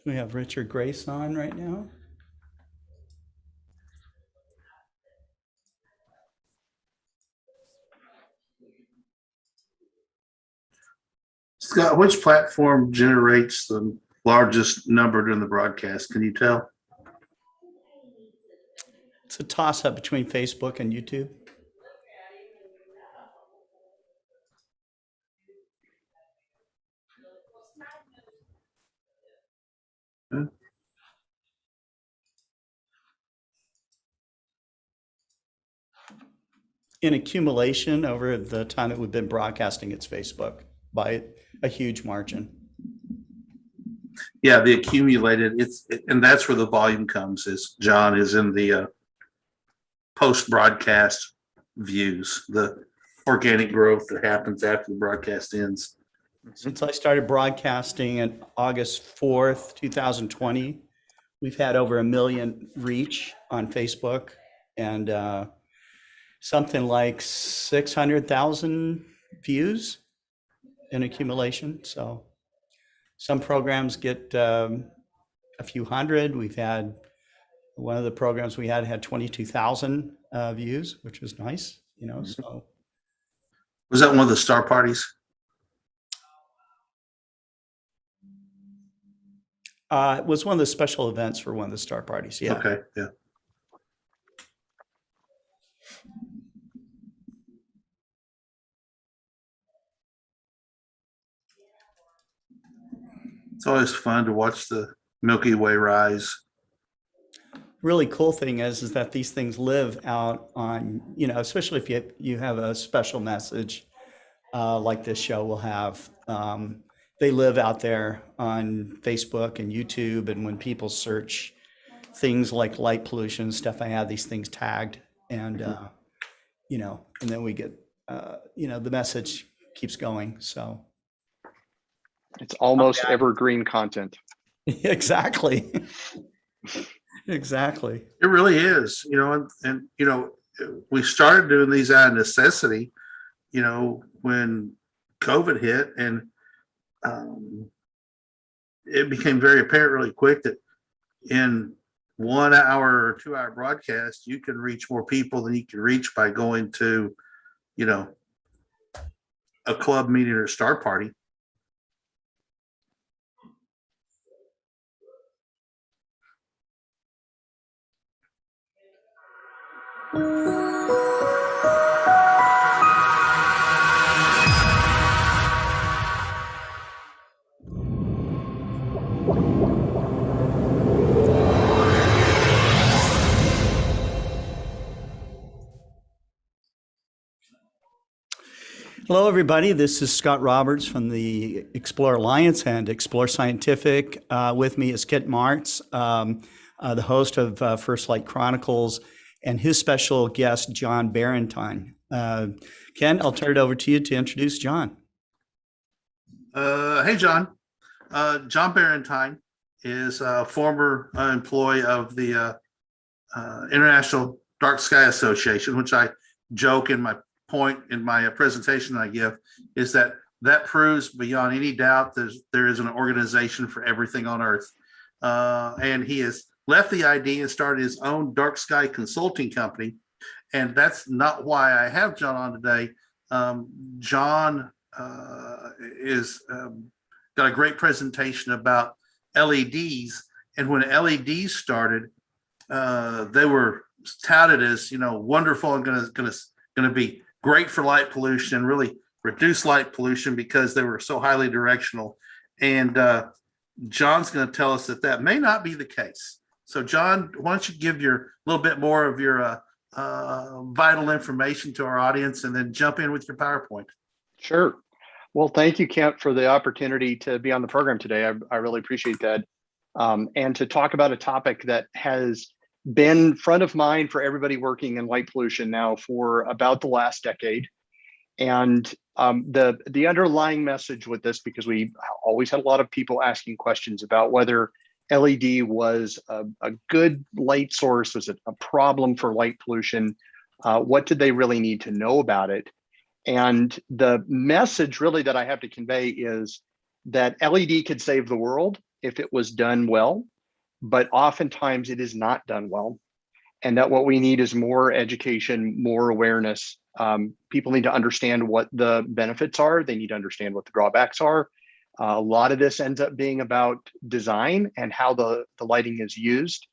We have Richard Grace on right now. Scott, which platform generates the largest number during the broadcast? Can you tell? It's a toss-up between Facebook and YouTube. In accumulation over the time that we've been broadcasting, it's Facebook by a huge margin. Yeah, the accumulated, and that's where the volume comes, is John is in the post-broadcast views, the organic growth that happens after the broadcast ends. Since I started broadcasting on August 4th, 2020, we've had over 1 million reach on Facebook and something like 600,000 views in accumulation. So some programs get a few hundred. We've had one of the programs we had 22,000 views, which was nice, you know. So Was that one of the star parties? it was one of the special events for one of the star parties. Yeah. Okay, yeah. It's always fun to watch the Milky Way rise. Really cool thing is that these things live out on, you know, especially if you have a special message like this show will have. They live out there on Facebook and YouTube, and when people search things like light pollution stuff, I have these things tagged, and you know, and then we get, you know, the message keeps going. So it's almost evergreen content. exactly. Exactly. It really is, you know, and you know, we started doing these out of necessity, you know, when COVID hit, and it became very apparent really quick that in 1 hour or 2 hour broadcast, you can reach more people than you can reach by going to, you know, a club meeting or a star party. Hello, everybody. This is Scott Roberts from the Explore Alliance and Explore Scientific. With me is Kent Martz, the host of FirstLight Chronicles, and his special guest, John Barentine. Ken, I'll turn it over to you to introduce John. Hey, John. John Barentine is a former employee of the International Dark Sky Association, which I joke in my point in my presentation I give is that proves beyond any doubt there is an organization for everything on Earth. And he has left the ID and started his own dark sky consulting company. And that's not why I have John on today. John is got a great presentation about LEDs. And when LEDs started, they were touted as, wonderful and going to be great for light pollution and really reduce light pollution because they were so highly directional. And John's going to tell us that may not be the case. So John, why don't you give a little bit more of your vital information to our audience and then jump in with your PowerPoint. Sure. Well, thank you, Kent, for the opportunity to be on the program today. I really appreciate that. And to talk about a topic that has been front of mind for everybody working in light pollution now for about the last decade. And the underlying message with this, because we always had a lot of people asking questions about whether LED was a good light source, was it a problem for light pollution? What did they really need to know about it? And the message really that I have to convey is that LED could save the world if it was done well, but oftentimes it is not done well. And that what we need is more education, more awareness. People need to understand what the benefits are. They need to understand what the drawbacks are. A lot of this ends up being about design and how the lighting is used.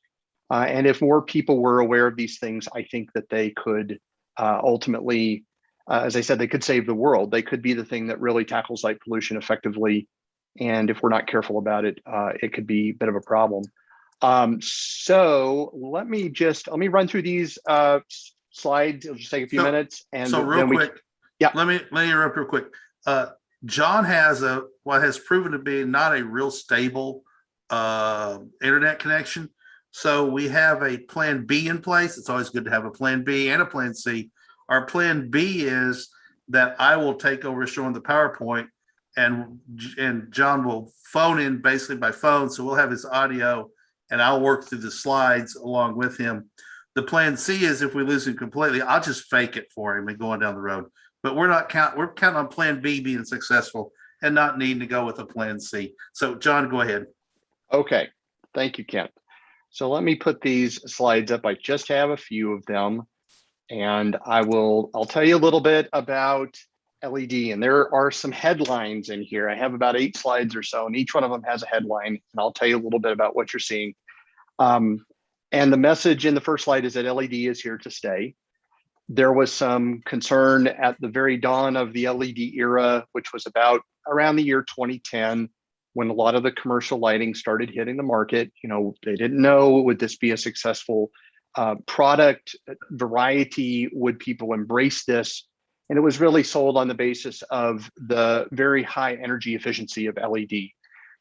And if more people were aware of these things, I think that they could ultimately, as I said, they could save the world. They could be the thing that really tackles light pollution effectively. And if we're not careful about it, it could be a bit of a problem. So let me run through these slides. It'll just take a few minutes. And so real quick, yeah. Let me interrupt real quick. John has what has proven to be not a real stable internet connection. So we have a plan B in place. It's always good to have a plan B and a plan C. Our plan B is that I will take over showing the PowerPoint and John will phone in basically by phone. So we'll have his audio and I'll work through the slides along with him. The plan C is if we lose him completely, I'll just fake it for him and going down the road. But we're counting on plan B being successful and not needing to go with a plan C. So John, go ahead. Okay, thank you, Kent. So let me put these slides up. I just have a few of them and I'll tell you a little bit about LED, and there are some headlines in here. I have about 8 slides or so, and each one of them has a headline, and I'll tell you a little bit about what you're seeing. And the message in the first slide is that LED is here to stay. There was some concern at the very dawn of the LED era, which was about around the year 2010, when a lot of the commercial lighting started hitting the market. They didn't know, would this be a successful product variety? Would people embrace this? And it was really sold on the basis of the very high energy efficiency of LED.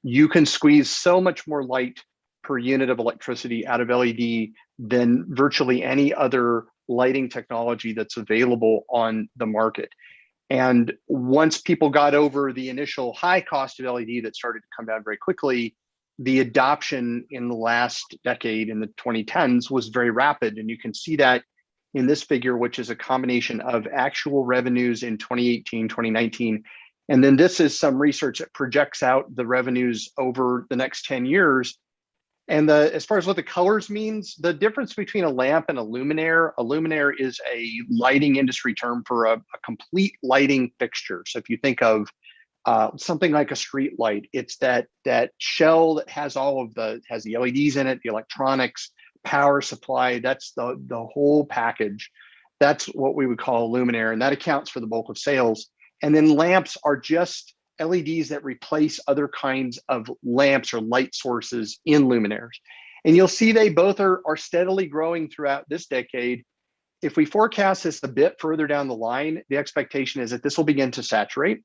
You can squeeze so much more light per unit of electricity out of LED than virtually any other lighting technology that's available on the market. And once people got over the initial high cost of LED that started to come down very quickly, the adoption in the last decade, in the 2010s, was very rapid. And you can see that in this figure, which is a combination of actual revenues in 2018, 2019. And then this is some research that projects out the revenues over the next 10 years. And as far as what the colors means, the difference between a lamp and a luminaire is a lighting industry term for a complete lighting fixture. So if you think of something like a street light, it's that shell that has has the LEDs in it, the electronics, power supply, that's the whole package. That's what we would call a luminaire, and that accounts for the bulk of sales. And then lamps are just LEDs that replace other kinds of lamps or light sources in luminaires. And you'll see they both are steadily growing throughout this decade. If we forecast this a bit further down the line, the expectation is that this will begin to saturate,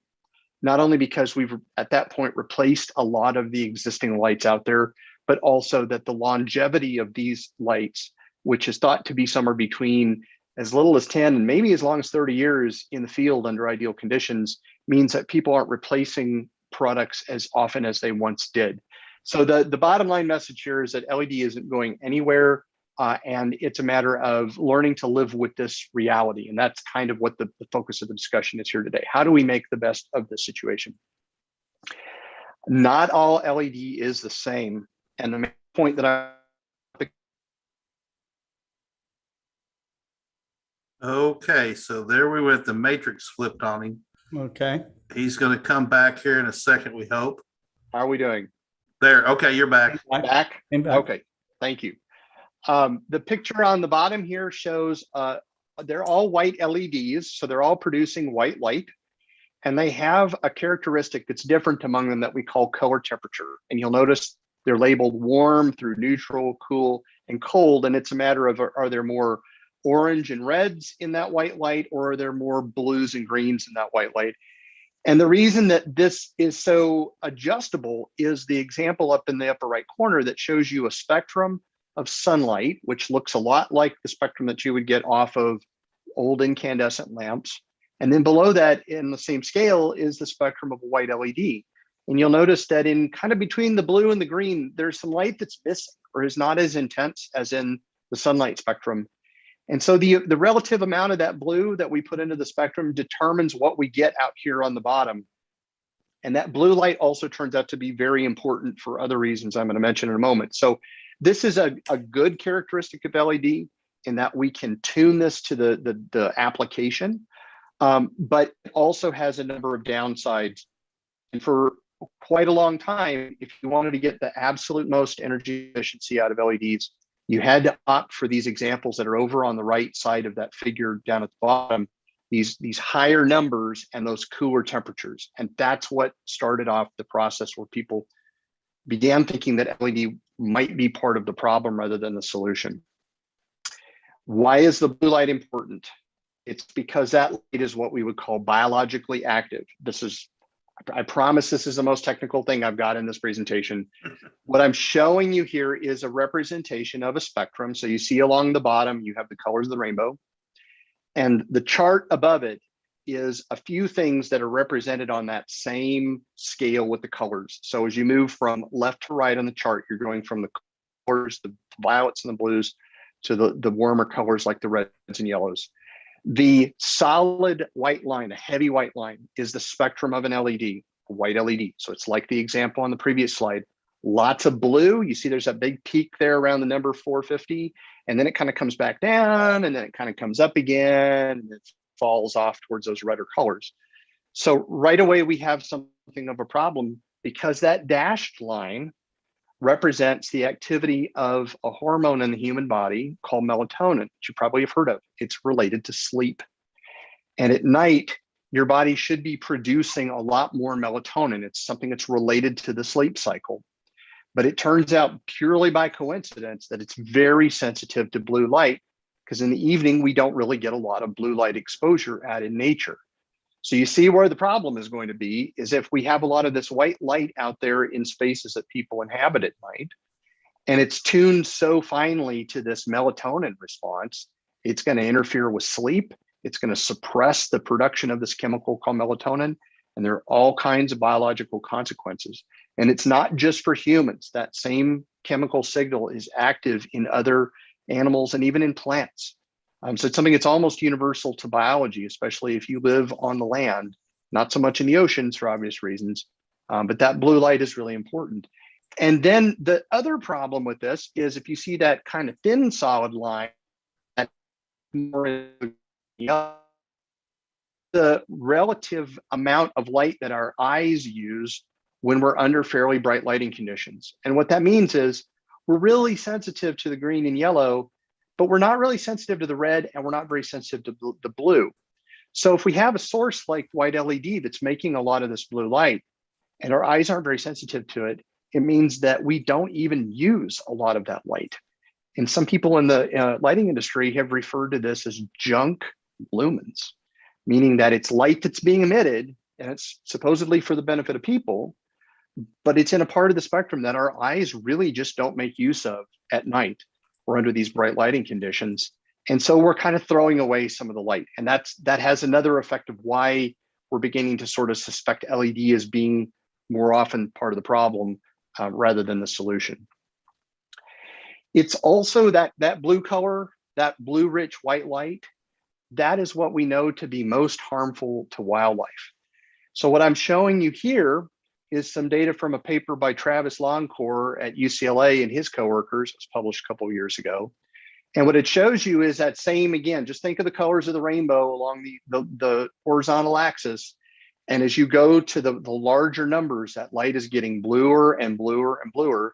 not only because we've at that point replaced a lot of the existing lights out there, but also that the longevity of these lights, which is thought to be somewhere between as little as 10 and maybe as long as 30 years in the field under ideal conditions, means that people aren't replacing products as often as they once did. So the bottom line message here is that LED isn't going anywhere, and it's a matter of learning to live with this reality. And that's kind of what the focus of the discussion is here today. How do we make the best of this situation? Not all LED is the same. And the main point that Okay, so there we went. The matrix flipped on him. Okay. He's going to come back here in a second, we hope. How are we doing? There. Okay, you're back. Back? Came back. Okay, thank you. The picture on the bottom here shows they're all white LEDs, so they're all producing white light. And they have a characteristic that's different among them that we call color temperature. And you'll notice they're labeled warm through neutral, cool, and cold. And it's a matter of, are there more orange and reds in that white light, or are there more blues and greens in that white light? And the reason that this is so adjustable is the example up in the upper right corner that shows you a spectrum of sunlight, which looks a lot like the spectrum that you would get off of old incandescent lamps. And then below that in the same scale is the spectrum of a white LED. And you'll notice that in kind of between the blue and the green, there's some light that's missing or is not as intense as in the sunlight spectrum. And so the relative amount of that blue that we put into the spectrum determines what we get out here on the bottom. And that blue light also turns out to be very important for other reasons I'm going to mention in a moment. So this is a good characteristic of LED in that we can tune this to the application, but it also has a number of downsides. And for quite a long time, if you wanted to get the absolute most energy efficiency out of LEDs, you had to opt for these examples that are over on the right side of that figure down at the bottom, these higher numbers and those cooler temperatures. And that's what started off the process where people began thinking that LED might be part of the problem rather than the solution. Why is the blue light important? It's because that light is what we would call biologically active. I promise this is the most technical thing I've got in this presentation. What I'm showing you here is a representation of a spectrum. So you see along the bottom, you have the colors of the rainbow. And the chart above it is a few things that are represented on that same scale with the colors. So as you move from left to right on the chart, you're going from the colors, the violets and the blues, to the warmer colors like the reds and yellows. The solid white line, a heavy white line, is the spectrum of an LED, a white LED. So it's like the example on the previous slide. Lots of blue. You see there's a big peak there around the number 450, and then it kind of comes back down, and then it kind of comes up again, and it falls off towards those redder colors. So right away, we have something of a problem because that dashed line represents the activity of a hormone in the human body called melatonin, which you probably have heard of. It's related to sleep. And at night, your body should be producing a lot more melatonin. It's something that's related to the sleep cycle. But it turns out purely by coincidence that it's very sensitive to blue light, because in the evening, we don't really get a lot of blue light exposure out in nature. So you see where the problem is going to be is if we have a lot of this white light out there in spaces that people inhabit at night, and it's tuned so finely to this melatonin response, it's going to interfere with sleep. It's going to suppress the production of this chemical called melatonin. And there are all kinds of biological consequences. And it's not just for humans. That same chemical signal is active in other animals and even in plants. So it's something that's almost universal to biology, especially if you live on the land, not so much in the oceans for obvious reasons, but that blue light is really important. And then the other problem with this is if you see that kind of thin solid line, that more the relative amount of light that our eyes use when we're under fairly bright lighting conditions. And what that means is we're really sensitive to the green and yellow, but we're not really sensitive to the red, and we're not very sensitive to the blue. So if we have a source like white LED that's making a lot of this blue light, and our eyes aren't very sensitive to it, it means that we don't even use a lot of that light. And some people in the lighting industry have referred to this as junk lumens, meaning that it's light that's being emitted, and it's supposedly for the benefit of people, but it's in a part of the spectrum that our eyes really just don't make use of at night or under these bright lighting conditions. And so we're kind of throwing away some of the light. And that has another effect of why we're beginning to sort of suspect LED as being more often part of the problem rather than the solution. It's also that blue color, that blue rich white light, that is what we know to be most harmful to wildlife. So what I'm showing you here is some data from a paper by Travis Loncourt at UCLA and his coworkers. It was published a couple of years ago. And what it shows you is that same, again, just think of the colors of the rainbow along the horizontal axis. And as you go to the larger numbers, that light is getting bluer and bluer and bluer.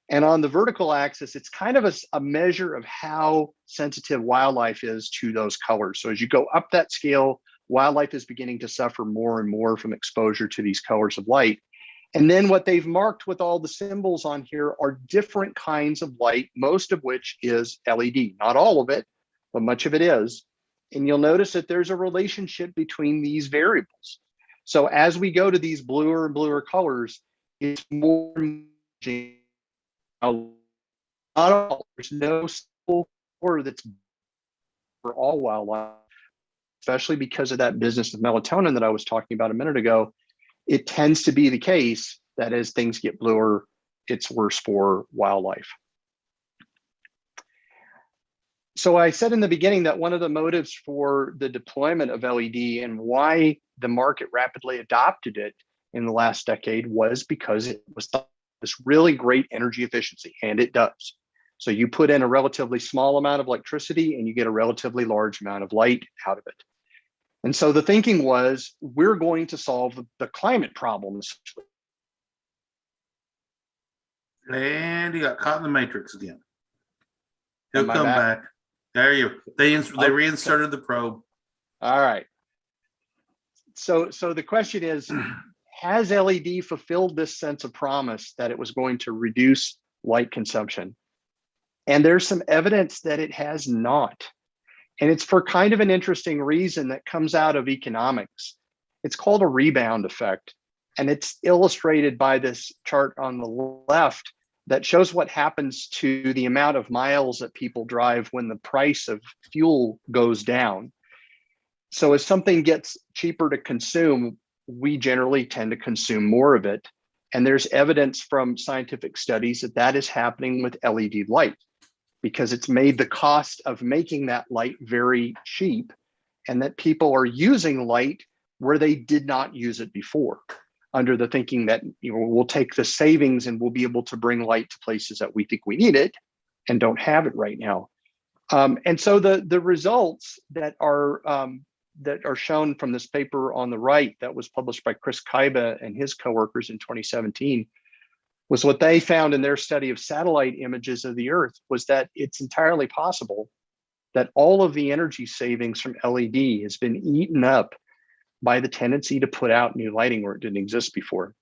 And on the vertical axis, it's kind of a measure of how sensitive wildlife is to those colors. So as you go up that scale, wildlife is beginning to suffer more and more from exposure to these colors of light. And then what they've marked with all the symbols on here are different kinds of light, most of which is LED. Not all of it, but much of it is. And you'll notice that there's a relationship between these variables. So as we go to these bluer and bluer colors, it's more not all. There's no single color that's for all wildlife, especially because of that business of melatonin that I was talking about a minute ago. It tends to be the case that as things get bluer, it's worse for wildlife. So I said in the beginning that one of the motives for the deployment of LED and why the market rapidly adopted it in the last decade was because it was this really great energy efficiency, and it does. So you put in a relatively small amount of electricity and you get a relatively large amount of light out of it. And so the thinking was, we're going to solve the climate problems. And he got caught in the matrix again. He'll Am I come back? back. There you. They reinserted the probe. All right. So the question is, has LED fulfilled this sense of promise that it was going to reduce light consumption? And there's some evidence that it has not. And it's for kind of an interesting reason that comes out of economics. It's called a rebound effect. And it's illustrated by this chart on the left that shows what happens to the amount of miles that people drive when the price of fuel goes down. So as something gets cheaper to consume, we generally tend to consume more of it. And there's evidence from scientific studies that that is happening with LED light, because it's made the cost of making that light very cheap, and that people are using light where they did not use it before, under the thinking that, you know, we'll take the savings and we'll be able to bring light to places that we think we need it and don't have it right now. And so the results that are shown from this paper on the right that was published by Chris Kaiba and his coworkers in 2017 was what they found in their study of satellite images of the Earth was that it's entirely possible that all of the energy savings from LED has been eaten up by the tendency to put out new lighting where it didn't exist before.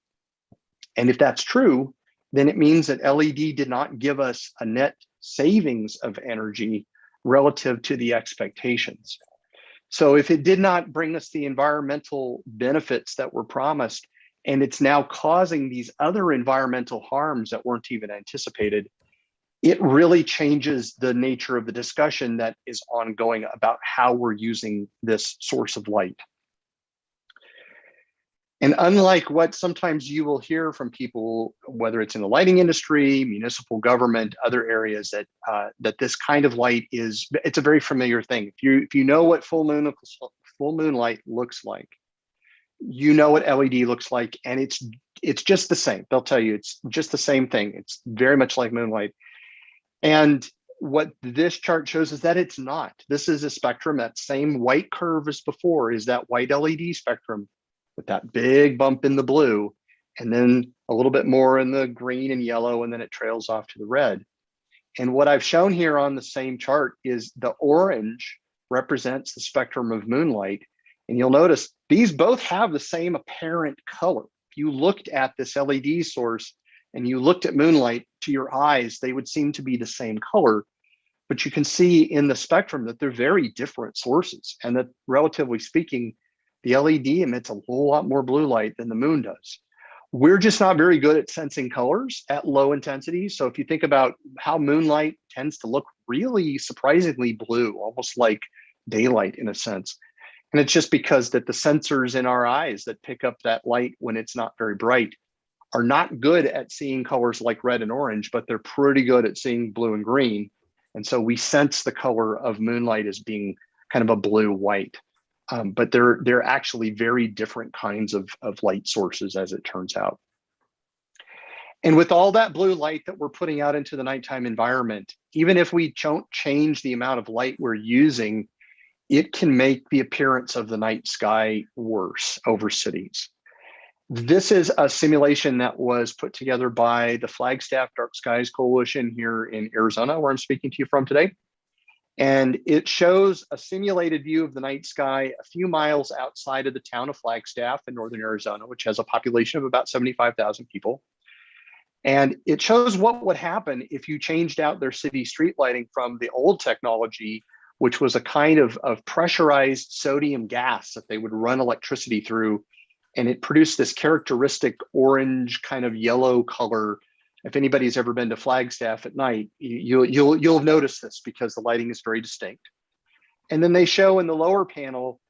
And if that's true, then it means that LED did not give us a net savings of energy relative to the expectations. So if it did not bring us the environmental benefits that were promised, and it's now causing these other environmental harms that weren't even anticipated, it really changes the nature of the discussion that is ongoing about how we're using this source of light. And unlike what sometimes you will hear from people, whether it's in the lighting industry, municipal government, other areas, that that this kind of light it's a very familiar thing. If you know what full moon light looks like, you know what LED looks like, and it's just the same. They'll tell you it's just the same thing. It's very much like moonlight. And what this chart shows is that it's not. This is a spectrum. That same white curve as before is that white LED spectrum with that big bump in the blue, and then a little bit more in the green and yellow, and then it trails off to the red. And what I've shown here on the same chart is the orange represents the spectrum of moonlight. And you'll notice these both have the same apparent color. If you looked at this LED source and you looked at moonlight, to your eyes, they would seem to be the same color. But you can see in the spectrum that they're very different sources, and that, relatively speaking, the LED emits a whole lot more blue light than the moon does. We're just not very good at sensing colors at low intensity. So if you think about how moonlight tends to look really surprisingly blue, almost like daylight in a sense. And it's just because that the sensors in our eyes that pick up that light when it's not very bright are not good at seeing colors like red and orange, but they're pretty good at seeing blue and green. And so we sense the color of moonlight as being kind of a blue-white. But they're actually very different kinds of light sources, as it turns out. And with all that blue light that we're putting out into the nighttime environment, even if we don't change the amount of light we're using, it can make the appearance of the night sky worse over cities. This is a simulation that was put together by the Flagstaff Dark Skies Coalition here in Arizona, where I'm speaking to you from today. And it shows a simulated view of the night sky a few miles outside of the town of Flagstaff in northern Arizona, which has a population of about 75,000 people. And it shows what would happen if you changed out their city street lighting from the old technology, which was a kind of pressurized sodium gas that they would run electricity through. And it produced this characteristic orange kind of yellow color. If anybody's ever been to Flagstaff at night, you'll notice this because the lighting is very distinct. And then they show in the lower panel,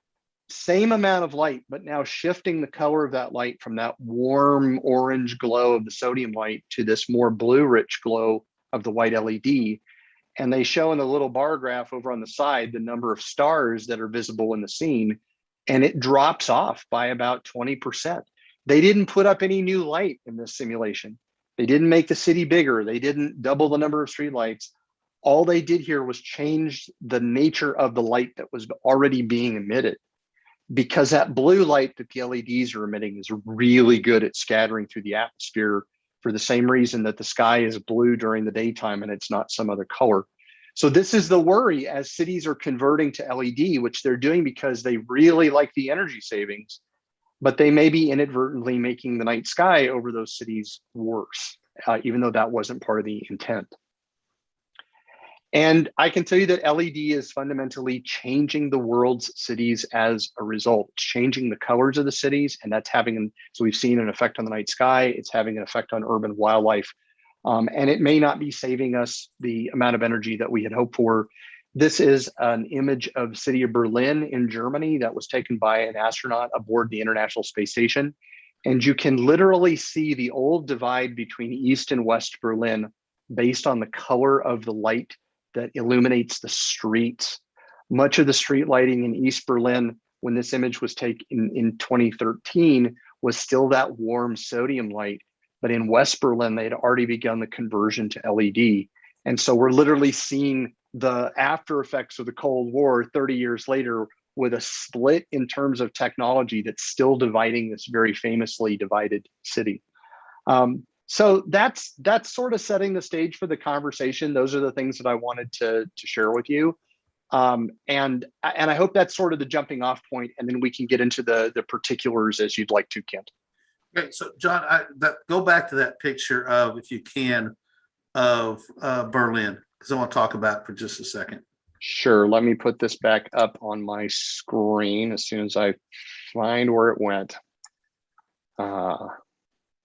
same amount of light, but now shifting the color of that light from that warm orange glow of the sodium light to this more blue rich glow of the white LED. And they show in the little bar graph over on the side the number of stars that are visible in the scene, and it drops off by about 20%. They didn't put up any new light in this simulation. They didn't make the city bigger. They didn't double the number of streetlights. All they did here was change the nature of the light that was already being emitted, because that blue light that the LEDs are emitting is really good at scattering through the atmosphere for the same reason that the sky is blue during the daytime and it's not some other color. So this is the worry as cities are converting to LED, which they're doing because they really like the energy savings, but they may be inadvertently making the night sky over those cities worse, even though that wasn't part of the intent. And I can tell you that LED is fundamentally changing the world's cities as a result, changing the colors of the cities. And that's having, so we've seen an effect on the night sky, it's having an effect on urban wildlife. And it may not be saving us the amount of energy that we had hoped for. This is an image of the city of Berlin in Germany that was taken by an astronaut aboard the International Space Station. And you can literally see the old divide between East and West Berlin based on the color of the light that illuminates the streets. Much of the street lighting in East Berlin, when this image was taken in 2013, was still that warm sodium light. But in West Berlin, they had already begun the conversion to LED. And so we're literally seeing the after effects of the Cold War 30 years later with a split in terms of technology that's still dividing this very famously divided city. So that's sort of setting the stage for the conversation. Those are the things that I wanted to share with you. And I hope that's sort of the jumping off point, and then we can get into the particulars as you'd like to, Kent. Okay, so John, go back to that picture of, if you can, of Berlin, because I want to talk about it for just a second. Sure, let me put this back up on my screen as soon as I find where it went.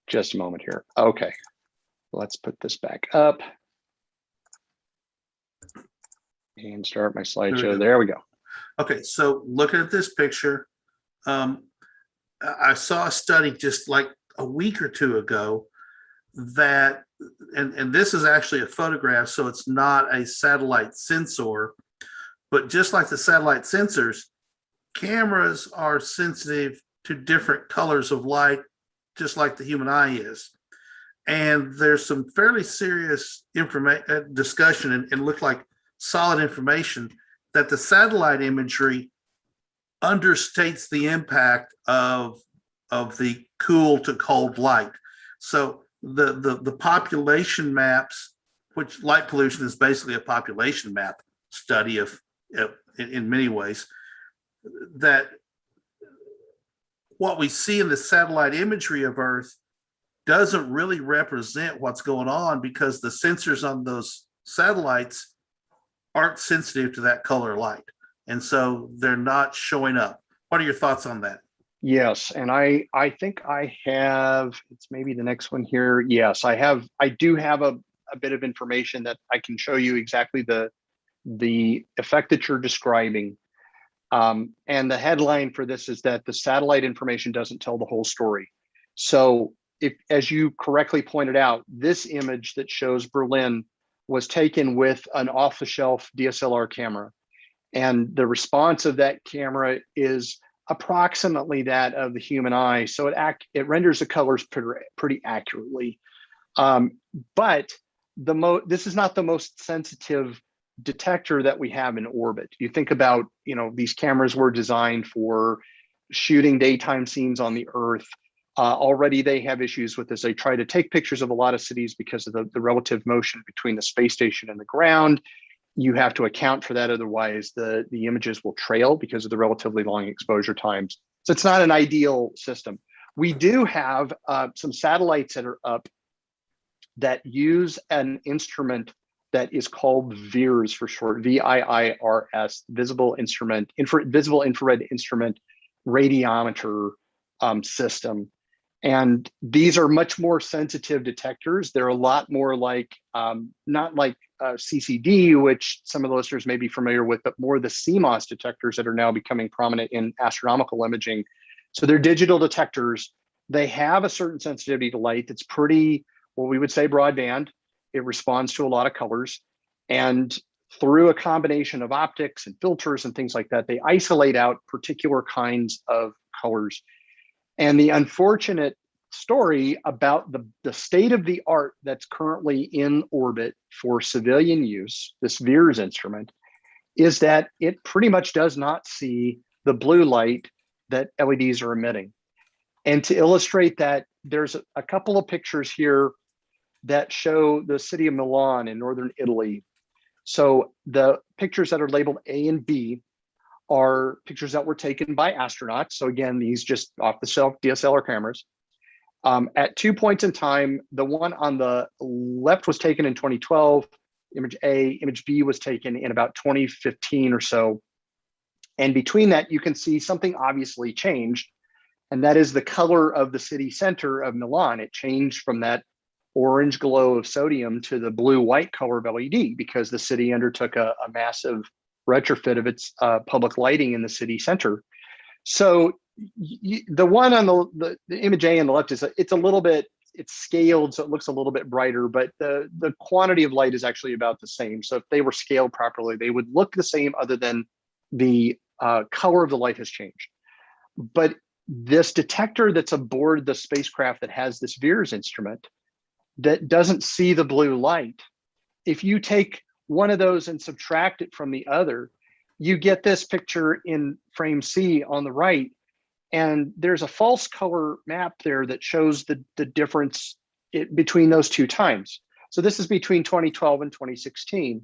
Just a moment here. Okay, let's put this back up and start my slideshow. There we go. Okay, so looking at this picture, I saw a study just like a week or two ago that, and this is actually a photograph, so it's not a satellite sensor, but just like the satellite sensors, cameras are sensitive to different colors of light, just like the human eye is. And there's some fairly serious discussion and looked like solid information that the satellite imagery understates the impact of the cool to cold light. So the population maps, which light pollution is basically a population map study of in many ways, that what we see in the satellite imagery of Earth doesn't really represent what's going on, because the sensors on those satellites aren't sensitive to that color light. And so they're not showing up. What are your thoughts on that? Yes, and I think I have, it's maybe the next one here. Yes, I do have a bit of information that I can show you exactly the effect that you're describing. And the headline for this is that the satellite information doesn't tell the whole story. So if, as you correctly pointed out, this image that shows Berlin was taken with an off-the-shelf DSLR camera. And the response of that camera is approximately that of the human eye. So it renders the colors pretty accurately. But this is not the most sensitive detector that we have in orbit. You think about, these cameras were designed for shooting daytime scenes on the Earth. Already they have issues with this. They try to take pictures of a lot of cities because of the relative motion between the space station and the ground. You have to account for that, otherwise the images will trail because of the relatively long exposure times. So it's not an ideal system. We do have some satellites that are up that use an instrument that is called VIRS for short, VIIRS, Visible Infrared Instrument Radiometer system. And these are much more sensitive detectors. They're a lot more like, not like CCD, which some of the listeners may be familiar with, but more the CMOS detectors that are now becoming prominent in astronomical imaging. So they're digital detectors. They have a certain sensitivity to light that's pretty, what we would say, broadband. It responds to a lot of colors. And through a combination of optics and filters and things like that, they isolate out particular kinds of colors. And the unfortunate story about the state of the art that's currently in orbit for civilian use, this VIRS instrument, is that it pretty much does not see the blue light that LEDs are emitting. And to illustrate that, there's a couple of pictures here that show the city of Milan in northern Italy. So the pictures that are labeled A and B are pictures that were taken by astronauts. So again, these just off the shelf DSLR cameras. At 2 points in time, the one on the left was taken in 2012, image A, image B was taken in about 2015 or so. And between that, you can see something obviously changed, and that is the color of the city center of Milan. It changed from that orange glow of sodium to the blue-white color of LED because the city undertook a massive retrofit of its public lighting in the city center. So the one on the image A on the left is it's scaled, so it looks a little bit brighter, but the quantity of light is actually about the same. So if they were scaled properly, they would look the same, other than the color of the light has changed. But this detector that's aboard the spacecraft that has this VIRS instrument that doesn't see the blue light, if you take one of those and subtract it from the other, you get this picture in frame C on the right. And there's a false color map there that shows the difference between those two times. So this is between 2012 and 2016.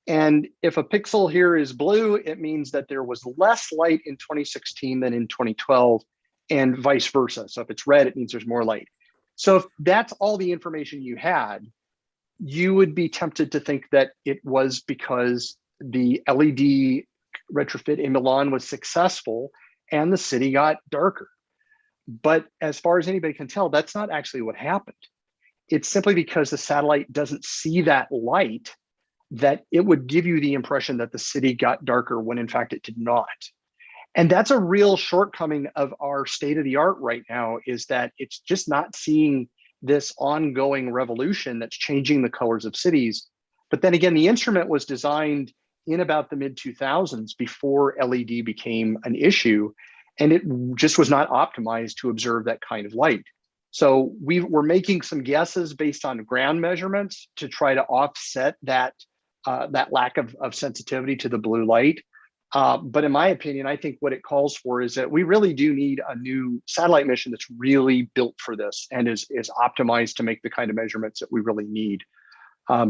And if a pixel here is blue, it means that there was less light in 2016 than in 2012, and vice versa. So if it's red, it means there's more light. So if that's all the information you had, you would be tempted to think that it was because the LED retrofit in Milan was successful and the city got darker. But as far as anybody can tell, that's not actually what happened. It's simply because the satellite doesn't see that light that it would give you the impression that the city got darker when in fact it did not. And that's a real shortcoming of our state of the art right now, is that it's just not seeing this ongoing revolution that's changing the colors of cities. But then again, the instrument was designed in about the mid 2000s, before LED became an issue, and it just was not optimized to observe that kind of light. So we were making some guesses based on ground measurements to try to offset that lack of sensitivity to the blue light. But in my opinion, I think what it calls for is that we really do need a new satellite mission that's really built for this and is optimized to make the kind of measurements that we really need.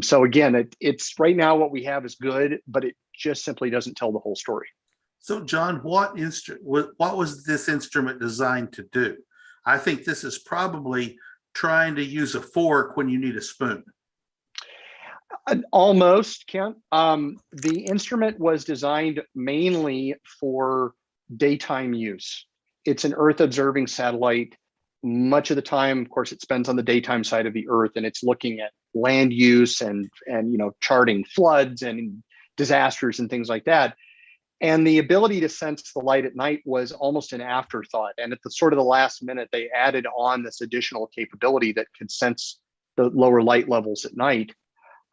So again, it's right now what we have is good, but it just simply doesn't tell the whole story. So John, what was this instrument designed to do? I think this is probably trying to use a fork when you need a spoon. Almost, Kent. The instrument was designed mainly for daytime use. It's an Earth observing satellite. Much of the time, of course, it spends on the daytime side of the Earth, and it's looking at land use and charting floods and disasters and things like that. And the ability to sense the light at night was almost an afterthought. And at the sort of the last minute, they added on this additional capability that could sense the lower light levels at night.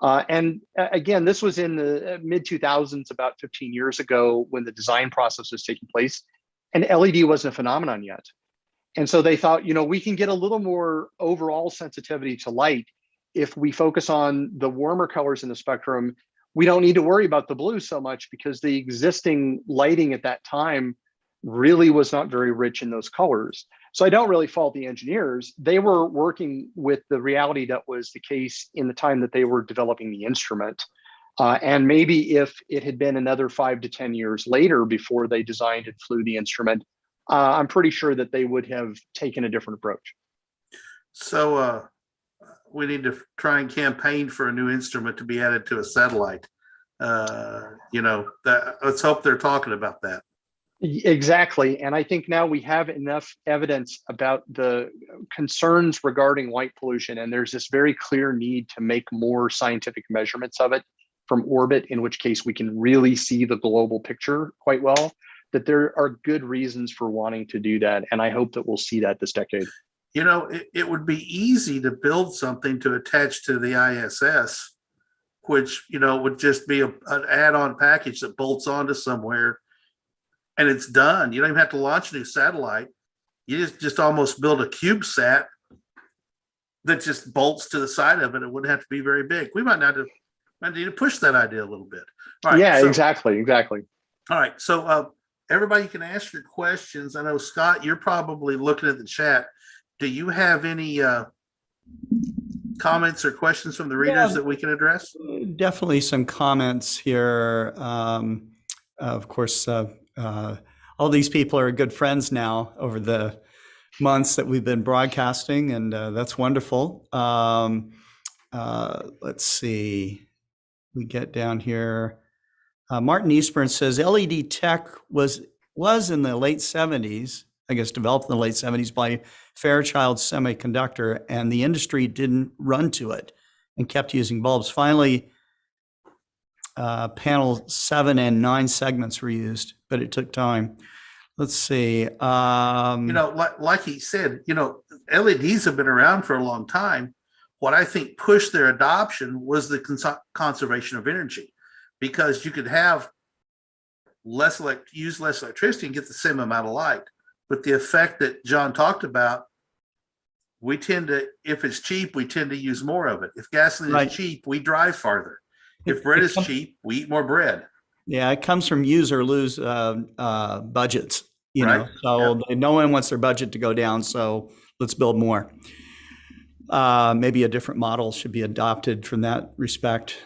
And again, this was in the mid 2000s, about 15 years ago, when the design process was taking place, and LED wasn't a phenomenon yet. And so they thought, we can get a little more overall sensitivity to light if we focus on the warmer colors in the spectrum. We don't need to worry about the blue so much because the existing lighting at that time really was not very rich in those colors. So I don't really fault the engineers. They were working with the reality that was the case in the time that they were developing the instrument. And maybe if it had been another 5 to 10 years later before they designed and flew the instrument, I'm pretty sure that they would have taken a different approach. So we need to try and campaign for a new instrument to be added to a satellite. Let's hope they're talking about that. Exactly. And I think now we have enough evidence about the concerns regarding light pollution, and there's this very clear need to make more scientific measurements of it from orbit, in which case we can really see the global picture quite well, that there are good reasons for wanting to do that. And I hope that we'll see that this decade. It would be easy to build something to attach to the ISS, which, would just be an add-on package that bolts onto somewhere and it's done. You don't even have to launch a new satellite. You just almost build a CubeSat that just bolts to the side of it. It wouldn't have to be very big. We might need to push that idea a little bit. All right, yeah, exactly. All right. So everybody can ask your questions. I know, Scott, you're probably looking at the chat. Do you have any comments or questions from the readers that we can address? Definitely some comments here. Of course, all these people are good friends now over the months that we've been broadcasting, and that's wonderful. Let's see. We get down here. Martin Eastburn says LED tech was in the late 70s, I guess developed in the late 70s by Fairchild Semiconductor, and the industry didn't run to it and kept using bulbs. Finally, panel 7 and 9 segments were used, but it took time. Let's see. Like he said, LEDs have been around for a long time. What I think pushed their adoption was the conservation of energy, because you could have use less electricity and get the same amount of light. But the effect that John talked about, we tend to, if it's cheap, we tend to use more of it. If gasoline is cheap, we drive farther. If bread is cheap, we eat more bread. Yeah, it comes from use or lose budgets, Right. So no one wants their budget to go down, so let's build more. Maybe a different model should be adopted from that respect.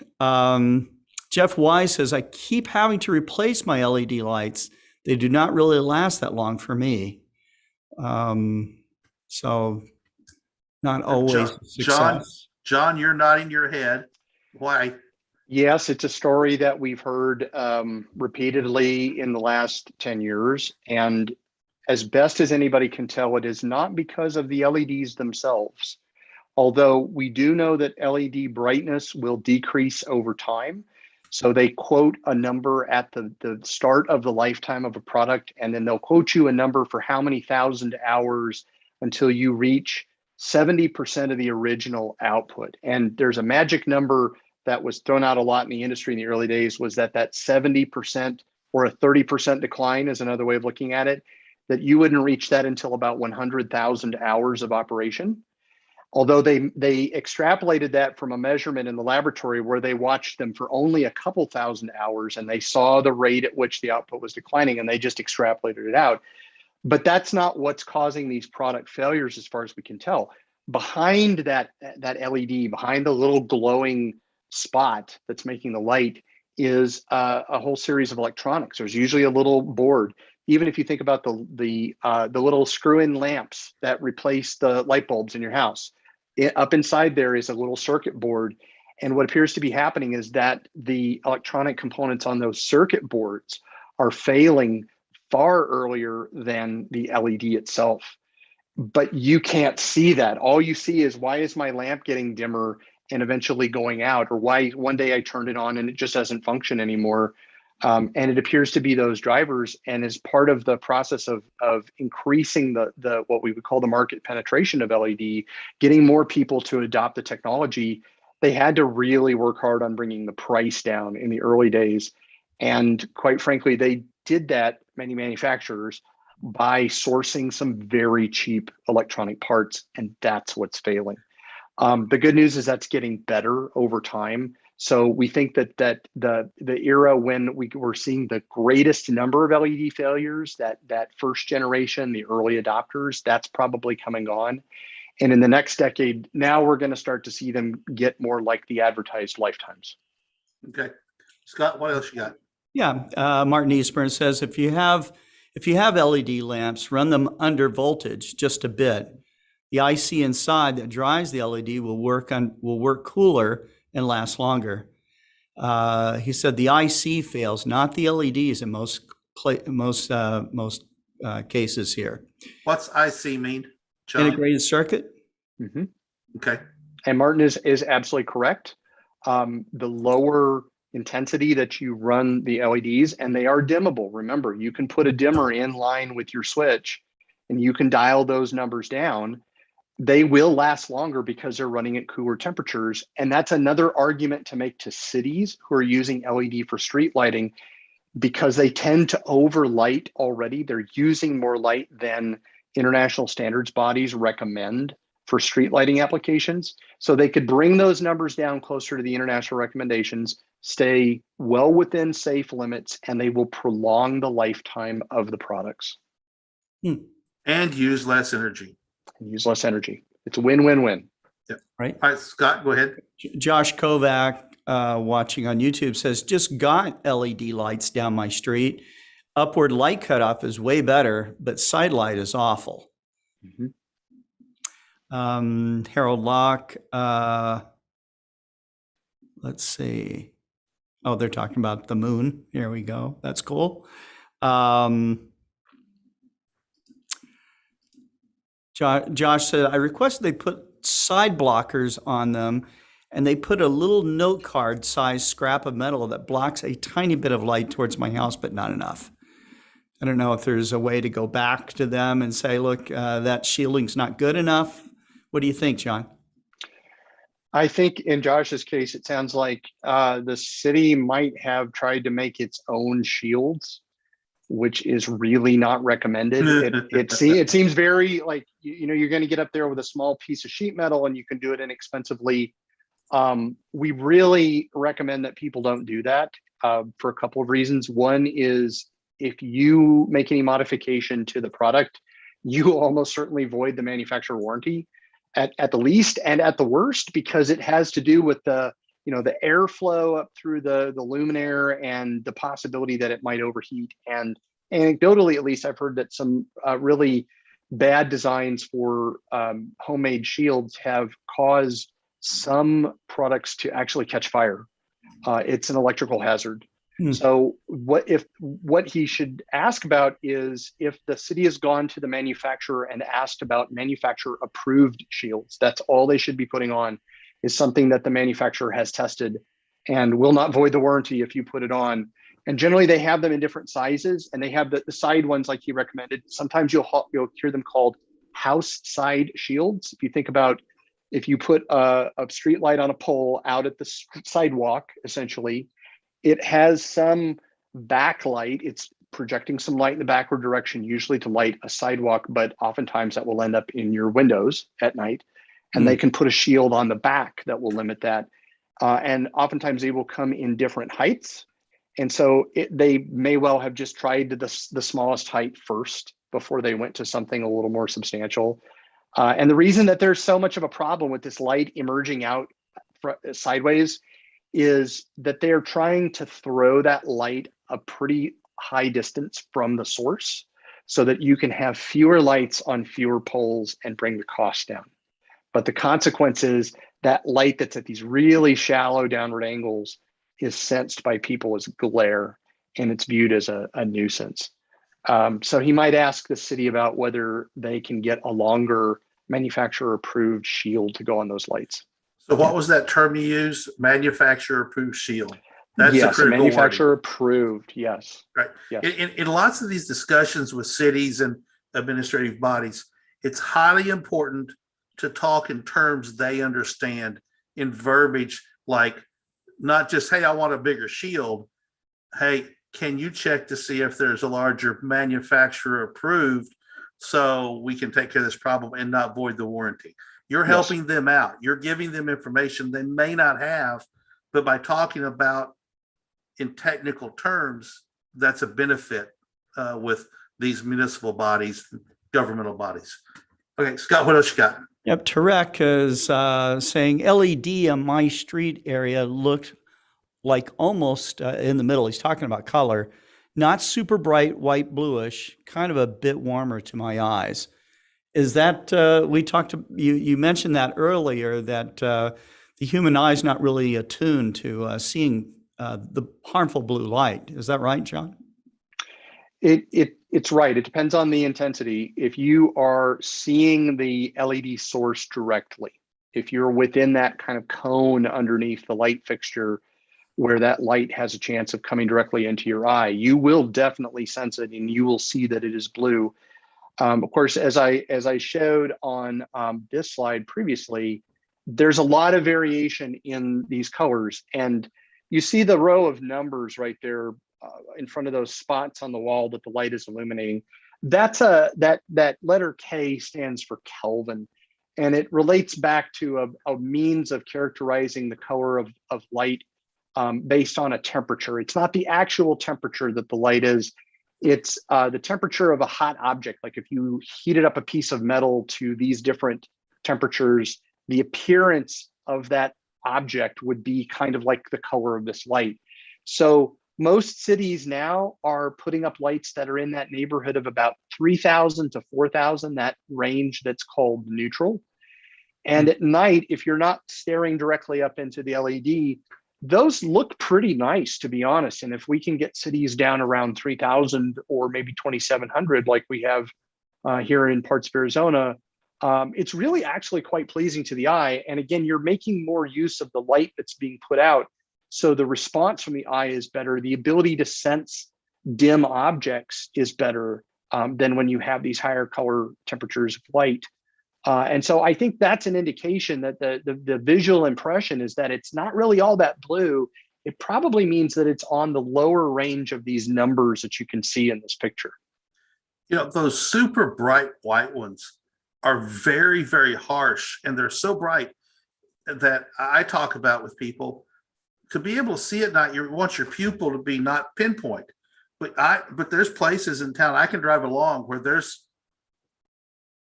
Jeff Wise says, I keep having to replace my LED lights. They do not really last that long for me. So not always success. John, you're nodding your head. Why? Yes, it's a story that we've heard repeatedly in the last 10 years. And as best as anybody can tell, it is not because of the LEDs themselves. Although we do know that LED brightness will decrease over time. So they quote a number at the start of the lifetime of a product, and then they'll quote you a number for how many thousand hours until you reach 70% of the original output. And there's a magic number that was thrown out a lot in the industry in the early days, was that 70% or a 30% decline is another way of looking at it, that you wouldn't reach that until about 100,000 hours of operation. Although they extrapolated that from a measurement in the laboratory where they watched them for only a couple thousand hours, and they saw the rate at which the output was declining, and they just extrapolated it out. But that's not what's causing these product failures as far as we can tell. Behind that LED, behind the little glowing spot that's making the light, is a whole series of electronics. There's usually a little board. Even if you think about the little screw-in lamps that replace the light bulbs in your house, up inside there is a little circuit board. And what appears to be happening is that the electronic components on those circuit boards are failing far earlier than the LED itself. But you can't see that. All you see is, why is my lamp getting dimmer and eventually going out? Or why one day I turned it on and it just doesn't function anymore? And it appears to be those drivers. And as part of the process of increasing the what we would call the market penetration of LED, getting more people to adopt the technology, they had to really work hard on bringing the price down in the early days. And quite frankly, they did that, many manufacturers, by sourcing some very cheap electronic parts, and that's what's failing. The good news is that's getting better over time. So we think that the era when we're seeing the greatest number of LED failures, that first generation, the early adopters, that's probably come and gone. And in the next decade, now we're going to start to see them get more like the advertised lifetimes. Okay. Scott, what else you got? Yeah, Martin Eastburn says if you have LED lamps, run them under voltage just a bit. The IC inside that drives the LED will work cooler and last longer. He said the IC fails, not the LEDs in most cases here. What's IC mean, John? Integrated circuit. Mm-hmm. Okay. And Martin is absolutely correct. The lower intensity that you run the LEDs, and they are dimmable. Remember, you can put a dimmer in line with your switch and you can dial those numbers down. They will last longer because they're running at cooler temperatures. And that's another argument to make to cities who are using LED for street lighting, because they tend to overlight already. They're using more light than international standards bodies recommend for street lighting applications. So they could bring those numbers down closer to the international recommendations, stay well within safe limits, and they will prolong the lifetime of the products. And use less energy. Use less energy. It's a win-win-win. Yep. Right. All right, Scott, go ahead. Josh Kovac, watching on YouTube, says, just got LED lights down my street. Upward light cutoff is way better, but side light is awful. Mm-hmm. Harold Locke, let's see. Oh, they're talking about the moon. Here we go. That's cool. Josh said, I requested they put side blockers on them, and they put a little note card sized scrap of metal that blocks a tiny bit of light towards my house, but not enough. I don't know if there's a way to go back to them and say, look, that shielding's not good enough. What do you think, John? I think in Josh's case, it sounds like the city might have tried to make its own shields, which is really not recommended. It seems very like, you're going to get up there with a small piece of sheet metal and you can do it inexpensively. We really recommend that people don't do that for a couple of reasons. One is, if you make any modification to the product, you almost certainly void the manufacturer warranty at the least, and at the worst, because it has to do with the airflow up through the luminaire and the possibility that it might overheat. And anecdotally, at least, I've heard that some really bad designs for homemade shields have caused some products to actually catch fire. It's an electrical hazard. So what he should ask about is, if the city has gone to the manufacturer and asked about manufacturer approved shields, that's all they should be putting on, is something that the manufacturer has tested and will not void the warranty if you put it on. And generally they have them in different sizes, and they have the side ones like he recommended. Sometimes you'll hear them called house side shields. If you think about, if you put a street light on a pole out at the sidewalk, essentially, it has some backlight. It's projecting some light in the backward direction, usually to light a sidewalk, but oftentimes that will end up in your windows at night. And they can put a shield on the back that will limit that. And oftentimes they will come in different heights. And so they may well have just tried the smallest height first before they went to something a little more substantial. And the reason that there's so much of a problem with this light emerging out sideways is that they're trying to throw that light a pretty high distance from the source so that you can have fewer lights on fewer poles and bring the cost down. But the consequence is that light that's at these really shallow downward angles is sensed by people as glare, and it's viewed as a nuisance. So he might ask the city about whether they can get a longer manufacturer approved shield to go on those lights. So what was that term you used? Manufacturer approved shield. That's the Yes, critical manufacturer wording. approved. Yes. Right. Yes. In lots of these discussions with cities and administrative bodies, it's highly important to talk in terms they understand, in verbiage like not just, hey, I want a bigger shield. Hey, can you check to see if there's a larger manufacturer approved so we can take care of this problem and not void the warranty? You're Yes. helping them out. You're giving them information they may not have, but by talking about in technical terms, that's a benefit with these municipal bodies, governmental bodies. Okay, Scott, what else you got? Yep, Tarek is saying LED on my street area looked like almost in the middle. He's talking about color, not super bright, white, bluish, kind of a bit warmer to my eyes. Is that, we talked to, you mentioned that earlier, that the human eye is not really attuned to seeing the harmful blue light. Is that right, John? It's right. It depends on the intensity. If you are seeing the LED source directly, if you're within that kind of cone underneath the light fixture where that light has a chance of coming directly into your eye, you will definitely sense it and you will see that it is blue. Of course, as I showed on this slide previously, there's a lot of variation in these colors, and you see the row of numbers right there in front of those spots on the wall that the light is illuminating. That's that letter K stands for Kelvin, and it relates back to a means of characterizing the color of light based on a temperature. It's not the actual temperature that the light is. It's the temperature of a hot object. Like if you heated up a piece of metal to these different temperatures, the appearance of that object would be kind of like the color of this light. So most cities now are putting up lights that are in that neighborhood of about 3,000 to 4,000, that range that's called neutral. And at night, if you're not staring directly up into the LED, those look pretty nice, to be honest. And if we can get cities down around 3,000 or maybe 2,700, like we have here in parts of Arizona, it's really actually quite pleasing to the eye. And again, you're making more use of the light that's being put out. So the response from the eye is better. The ability to sense dim objects is better than when you have these higher color temperatures of light. And so I think that's an indication that the visual impression is that it's not really all that blue. It probably means that it's on the lower range of these numbers that you can see in this picture. You know, those super bright white ones are very, very harsh, and they're so bright that I talk about with people. To be able to see at night, you want your pupil to be not pinpoint. But there's places in town I can drive along where there's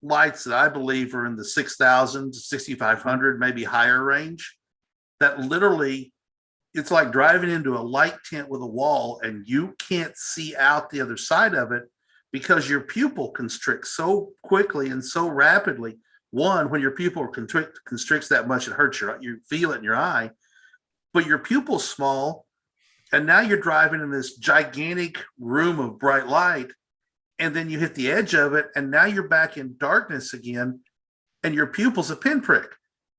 lights that I believe are in the 6,000 to 6,500, maybe higher range, that literally it's like driving into a light tent with a wall and you can't see out the other side of it because your pupil constricts so quickly and so rapidly. One, when your pupil constricts that much, it hurts you feel it in your eye, but your pupil's small. And now you're driving in this gigantic room of bright light, and then you hit the edge of it, and now you're back in darkness again, and your pupil's a pinprick.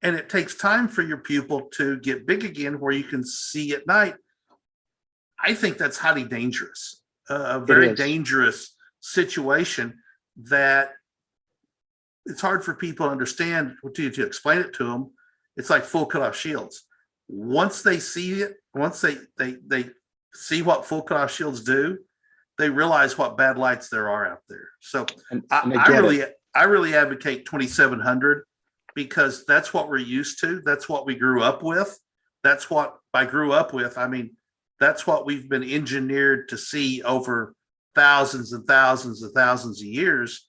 And it takes time for your pupil to get big again where you can see at night. I think that's highly dangerous, a very dangerous situation that it's hard for people to understand, to explain it to them. It's like full cutoff shields. Once they see it, once they see what full cutoff shields do, they realize what bad lights there are out there. So I really advocate 2,700 because that's what we're used to. That's what we grew up with. That's what I grew up with. I mean, that's what we've been engineered to see over thousands and thousands and thousands of years.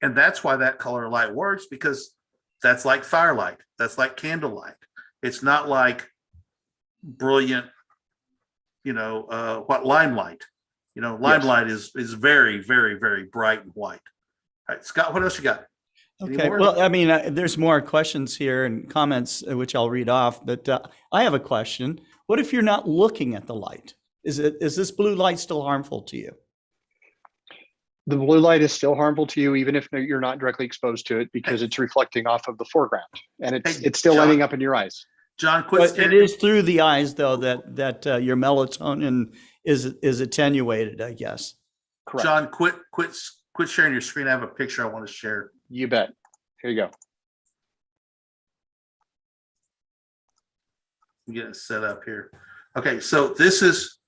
And that's why that color light works, because that's like firelight. That's like candlelight. It's not like brilliant, what limelight. Limelight is very, very, very bright and white. All right, Scott, what else you got? Okay, well, I mean, there's more questions here and comments, which I'll read off, but I have a question. What if you're not looking at the light? Is this blue light still harmful to you? The blue light is still harmful to you, even if you're not directly exposed to it, because it's reflecting off of the foreground, and it's still ending up in your eyes. John, quit. It is through the eyes, though, that your melatonin is attenuated, I guess. Correct. John, quit sharing your screen. I have a picture I want to share. You bet. Here you go. Get it set up here. Okay, so this is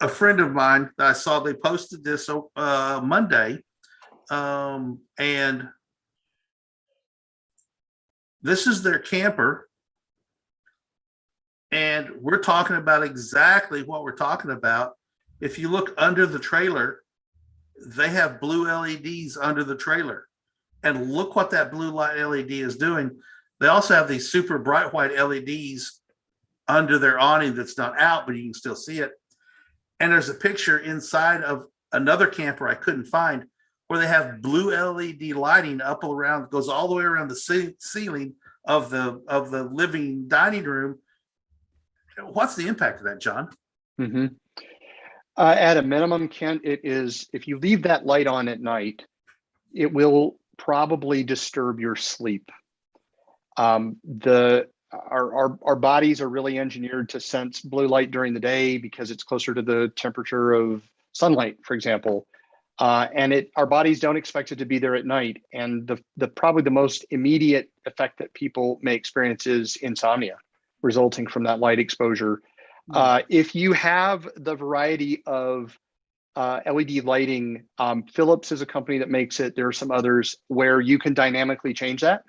a friend of mine, I saw they posted this Monday, and this is their camper. And we're talking about exactly what we're talking about. If you look under the trailer, they have blue LEDs under the trailer. And look what that blue light LED is doing. They also have these super bright white LEDs under their awning that's not out, but you can still see it. And there's a picture inside of another camper I couldn't find where they have blue LED lighting up around, goes all the way around the ceiling of the living dining room. What's the impact of that, John? Mm-hmm. At a minimum, Kent, it is, if you leave that light on at night, it will probably disturb your sleep. Our bodies are really engineered to sense blue light during the day because it's closer to the temperature of sunlight, for example. And our bodies don't expect it to be there at night. And the probably the most immediate effect that people may experience is insomnia resulting from that light exposure. If you have the variety of LED lighting, Philips is a company that makes it. There are some others where you can dynamically change that.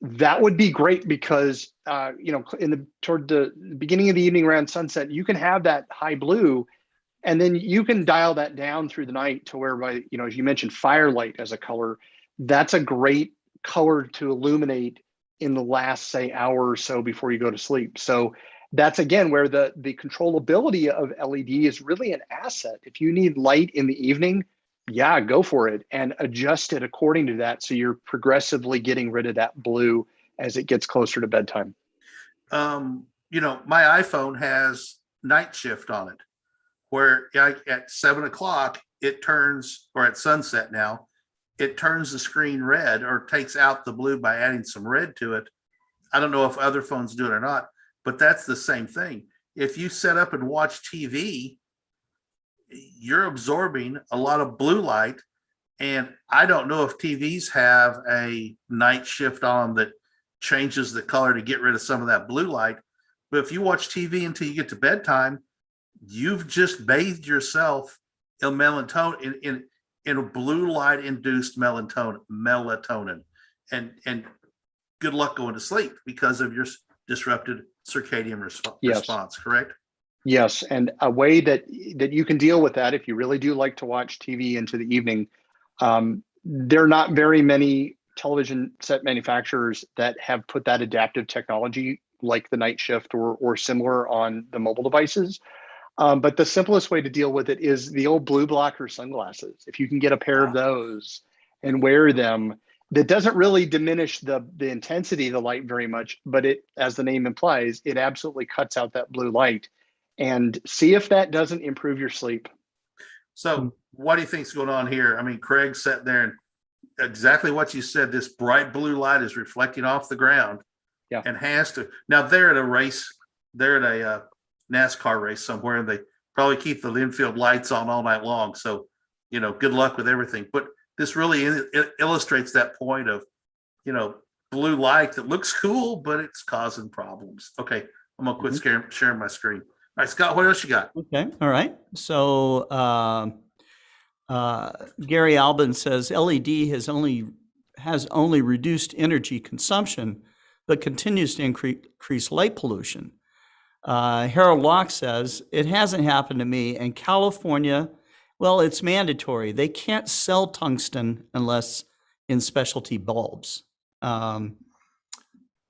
That would be great because toward the beginning of the evening around sunset, you can have that high blue, and then you can dial that down through the night to whereby, as you mentioned, firelight as a color. That's a great color to illuminate in the last, say, hour or so before you go to sleep. So that's, again, where the controllability of LED is really an asset. If you need light in the evening, yeah, go for it and adjust it according to that. So you're progressively getting rid of that blue as it gets closer to bedtime. My iPhone has night shift on it, where at 7 o'clock it turns, or at sunset now, it turns the screen red or takes out the blue by adding some red to it. I don't know if other phones do it or not, but that's the same thing. If you set up and watch TV, you're absorbing a lot of blue light. And I don't know if TVs have a night shift on that changes the color to get rid of some of that blue light. But if you watch TV until you get to bedtime, you've just bathed yourself in melatonin, in a blue light induced melatonin. And good luck going to sleep because of your disrupted circadian response, correct? Yes, and a way that you can deal with that, if you really do like to watch TV into the evening, there are not very many television set manufacturers that have put that adaptive technology like the night shift or similar on the mobile devices. But the simplest way to deal with it is the old blue blocker sunglasses. If you can get a pair of those and wear them, that doesn't really diminish the intensity of the light very much, but it, as the name implies, it absolutely cuts out that blue light. And see if that doesn't improve your sleep. So what do you think's going on here? I mean, Craig sat there and exactly what you said, this bright blue light is reflecting off the ground and has to. Now they're at a race, they're at a NASCAR race somewhere, and they probably keep the infield lights on all night long. So, good luck with everything. But this really illustrates that point of, blue light that looks cool, but it's causing problems. Okay, I'm gonna quit sharing my screen. All right, Scott, what else you got? Okay, all right. So Gary Albin says LED has only reduced energy consumption, but continues to increase light pollution. Harold Locke says, it hasn't happened to me. And California, well, it's mandatory. They can't sell tungsten unless in specialty bulbs.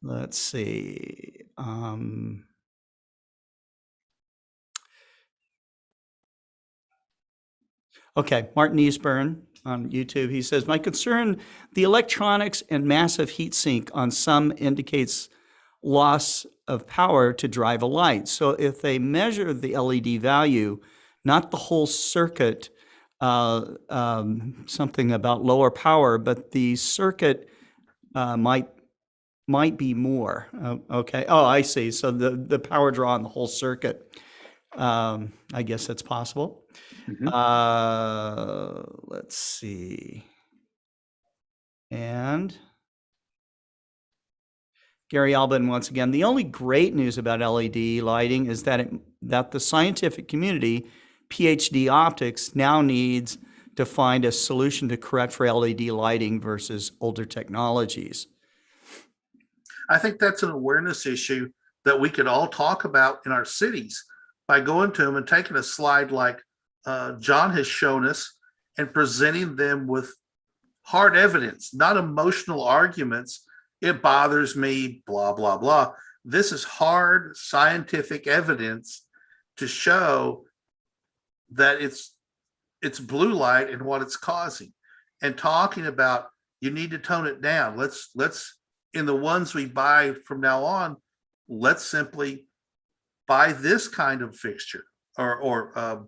Let's see. Okay, Martin Eastburn on YouTube, he says, my concern, the electronics and massive heat sink on some indicates loss of power to drive a light. So if they measure the LED value, not the whole circuit, something about lower power, but the circuit might be more. Okay. Oh, I see. So the power draw on the whole circuit. I guess that's possible. Let's see. And Gary Albin once again, the only great news about LED lighting is that that the scientific community, PhD optics, now needs to find a solution to correct for LED lighting versus older technologies. I think that's an awareness issue that we could all talk about in our cities by going to them and taking a slide like John has shown us and presenting them with hard evidence, not emotional arguments. It bothers me, blah, blah, blah. This is hard scientific evidence to show that it's blue light and what it's causing, and talking about you need to tone it down. Let's in the ones we buy from now on, let's simply buy this kind of fixture or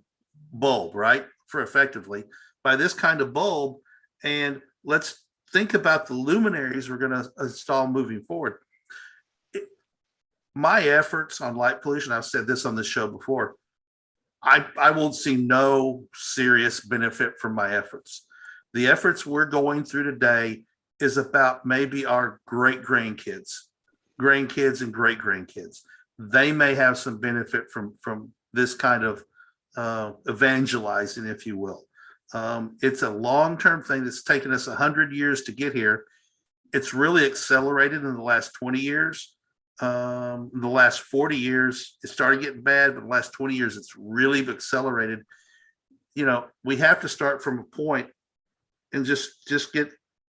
bulb, right? For effectively buy this kind of bulb, and let's think about the luminaries we're going to install moving forward. My efforts on light pollution, I've said this on the show before, I will see no serious benefit from my efforts. The efforts we're going through today is about maybe our grandkids and great grandkids. They may have some benefit from this kind of evangelizing, if you will. It's a long-term thing that's taken us 100 years to get here. It's really accelerated in the last 20 years. In the last 40 years, it started getting bad, but the last 20 years, it's really accelerated. You know, we have to start from a point and just get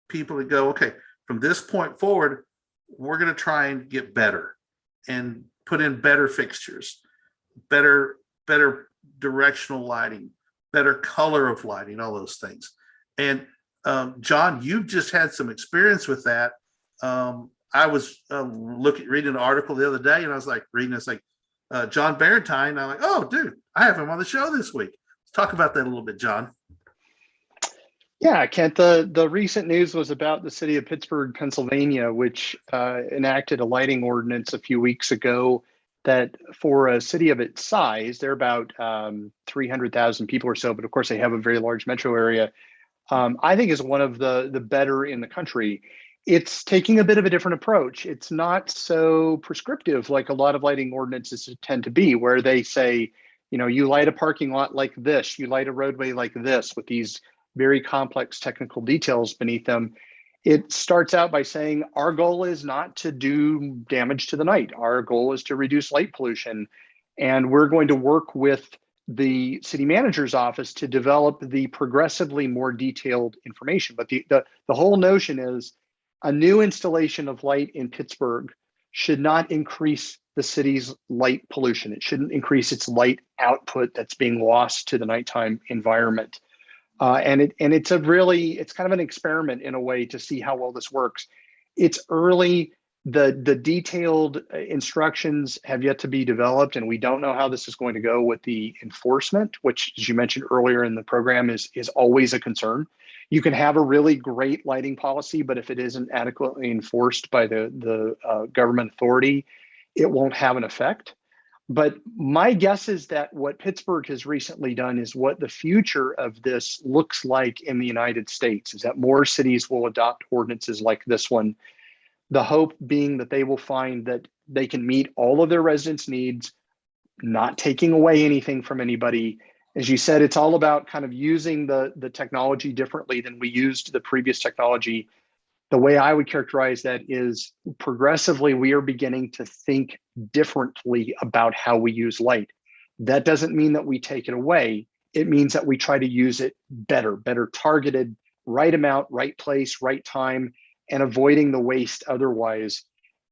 people to go, okay, from this point forward, we're going to try and get better and put in better fixtures, better directional lighting, better color of lighting, all those things. And John, you've just had some experience with that. I was reading an article the other day, and I was like reading this like John Barentine. I'm like, oh, dude, I have him on the show this week. Let's talk about that a little bit, John. Yeah, Kent, the recent news was about the city of Pittsburgh, Pennsylvania, which enacted a lighting ordinance a few weeks ago that for a city of its size, they're about 300,000 people or so, but of course they have a very large metro area, I think is one of the better in the country. It's taking a bit of a different approach. It's not so prescriptive like a lot of lighting ordinances tend to be, where they say, you know, you light a parking lot like this, you light a roadway like this, with these very complex technical details beneath them. It starts out by saying our goal is not to do damage to the night. Our goal is to reduce light pollution. And we're going to work with the city manager's office to develop the progressively more detailed information. But the whole notion is a new installation of light in Pittsburgh should not increase the city's light pollution. It shouldn't increase its light output that's being lost to the nighttime environment. And it's kind of an experiment in a way to see how well this works. It's early. The detailed instructions have yet to be developed, and we don't know how this is going to go with the enforcement, which, as you mentioned earlier in the program, is always a concern. You can have a really great lighting policy, but if it isn't adequately enforced by the government authority, it won't have an effect. But my guess is that what Pittsburgh has recently done is what the future of this looks like in the United States, is that more cities will adopt ordinances like this one. The hope being that they will find that they can meet all of their residents' needs, not taking away anything from anybody. As you said, it's all about kind of using the technology differently than we used the previous technology. The way I would characterize that is progressively we are beginning to think differently about how we use light. That doesn't mean that we take it away. It means that we try to use it better targeted, right amount, right place, right time, and avoiding the waste otherwise.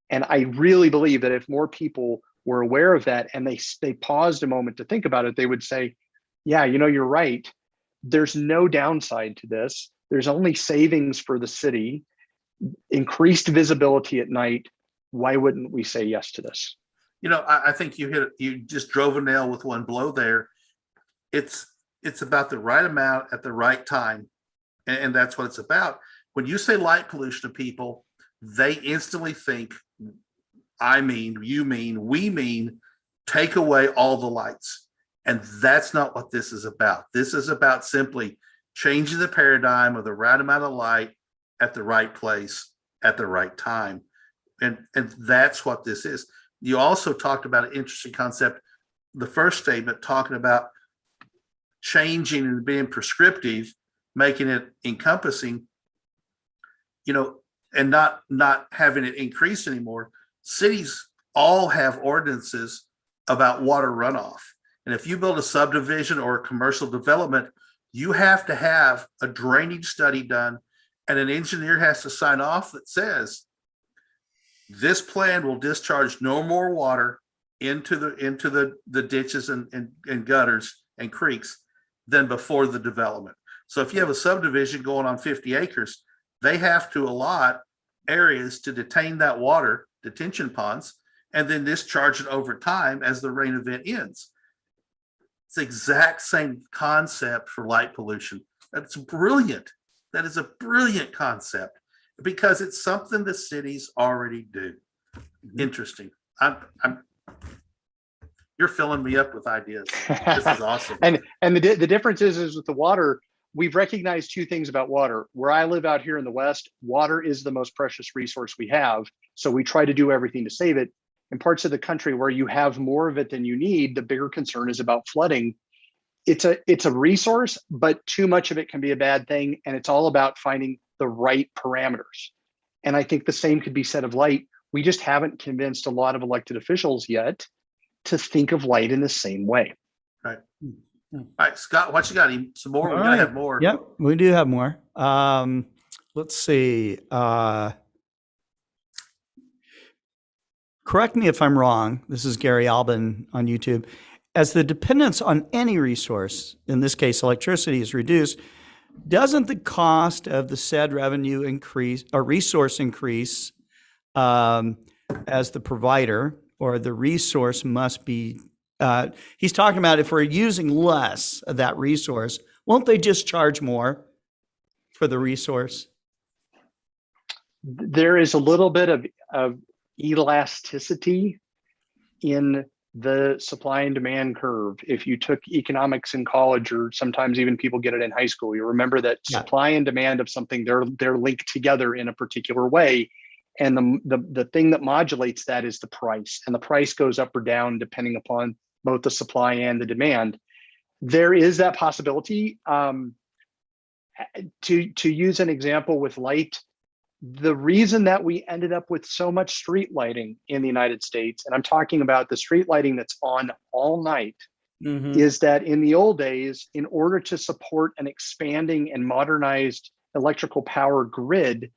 And I really believe that if more people were aware of that and they paused a moment to think about it, they would say, yeah, you know, you're right. There's no downside to this. There's only savings for the city, increased visibility at night. Why wouldn't we say yes to this? You know, I think you just drove a nail with one blow there. It's about the right amount at the right time. And that's what it's about. When you say light pollution to people, they instantly think, I mean, you mean, we mean, take away all the lights. And that's not what this is about. This is about simply changing the paradigm of the right amount of light at the right place at the right time. And that's what this is. You also talked about an interesting concept. the first statement talking about changing and being prescriptive, making it encompassing, and not having it increase anymore. Cities all have ordinances about water runoff. And if you build a subdivision or a commercial development, you have to have a drainage study done, and an engineer has to sign off that says this plan will discharge no more water into the ditches and gutters and creeks than before the development. So if you have a subdivision going on 50 acres, they have to allot areas to detain that water, detention ponds, and then discharge it over time as the rain event ends. It's the exact same concept for light pollution. That's brilliant. That is a brilliant concept because it's something the cities already do. Interesting. You're filling me up with ideas. This is awesome. and the difference is with the water, we've recognized two things about water. Where I live out here in the West, water is the most precious resource we have. So we try to do everything to save it. In parts of the country where you have more of it than you need, the bigger concern is about flooding. It's a resource, but too much of it can be a bad thing. And it's all about finding the right parameters. And I think the same could be said of light. We just haven't convinced a lot of elected officials yet to think of light in the same way. Right. All right, Scott, what you got? Some more? We're going to have more. Yep, we do have more. Let's see. Correct me if I'm wrong. This is Gary Albin on YouTube. As the dependence on any resource, in this case electricity, is reduced, doesn't the cost of the said revenue increase or resource increase as the provider, or the resource must be, he's talking about if we're using less of that resource, won't they just charge more for the resource? There is a little bit of elasticity in the supply and demand curve. If you took economics in college, or sometimes even people get it in high school, you remember that supply and demand of something, they're linked together in a particular way. And the thing that modulates that is the price, and the price goes up or down depending upon both the supply and the demand. There is that possibility. To use an example with light, the reason that we ended up with so much street lighting in the United States, and I'm talking about the street lighting that's on all night, is that in the old days, in order to support an expanding and modernized electrical power grid,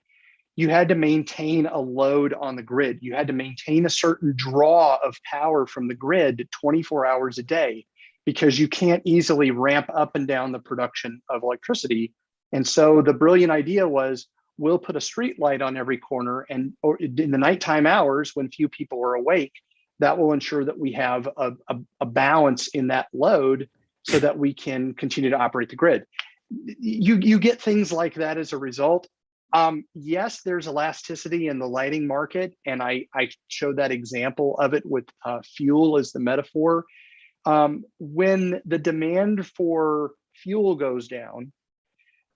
you had to maintain a load on the grid. You had to maintain a certain draw of power from the grid 24 hours a day, because you can't easily ramp up and down the production of electricity. And so the brilliant idea was, we'll put a street light on every corner, and or in the nighttime hours when few people are awake, that will ensure that we have a balance in that load so that we can continue to operate the grid. You get things like that as a result. Yes, there's elasticity in the lighting market, and I showed that example of it with fuel as the metaphor. When the demand for fuel goes down,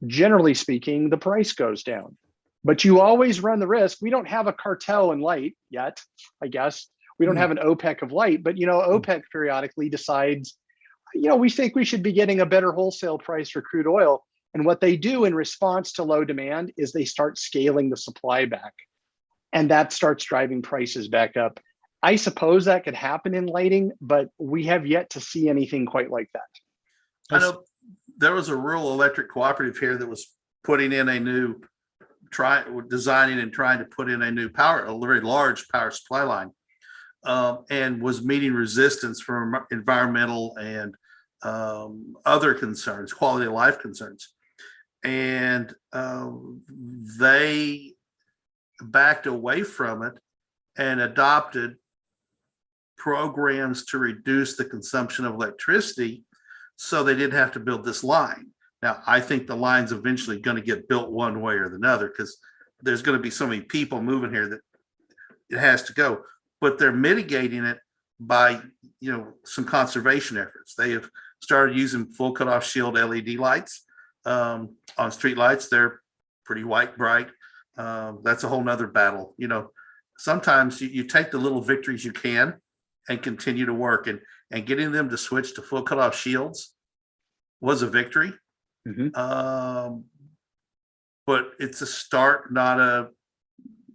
generally speaking, the price goes down. But you always run the risk. We don't have a cartel in light yet, I guess. We don't have an OPEC of light, but OPEC periodically decides, we think we should be getting a better wholesale price for crude oil. And what they do in response to low demand is they start scaling the supply back. And that starts driving prices back up. I suppose that could happen in lighting, but we have yet to see anything quite like that. I know there was a rural electric cooperative here that was putting in designing and trying to put in a very large power supply line, and was meeting resistance from environmental and other concerns, quality of life concerns. And they backed away from it and adopted programs to reduce the consumption of electricity, so they didn't have to build this line. Now, I think the line's eventually going to get built one way or another, because there's going to be so many people moving here that it has to go. But they're mitigating it by, some conservation efforts. They have started using full cutoff shield LED lights on street lights. They're pretty white, bright. That's a whole nother battle. Sometimes you take the little victories you can and continue to work. And and getting them to switch to full cutoff shields was a victory. But it's a start, not a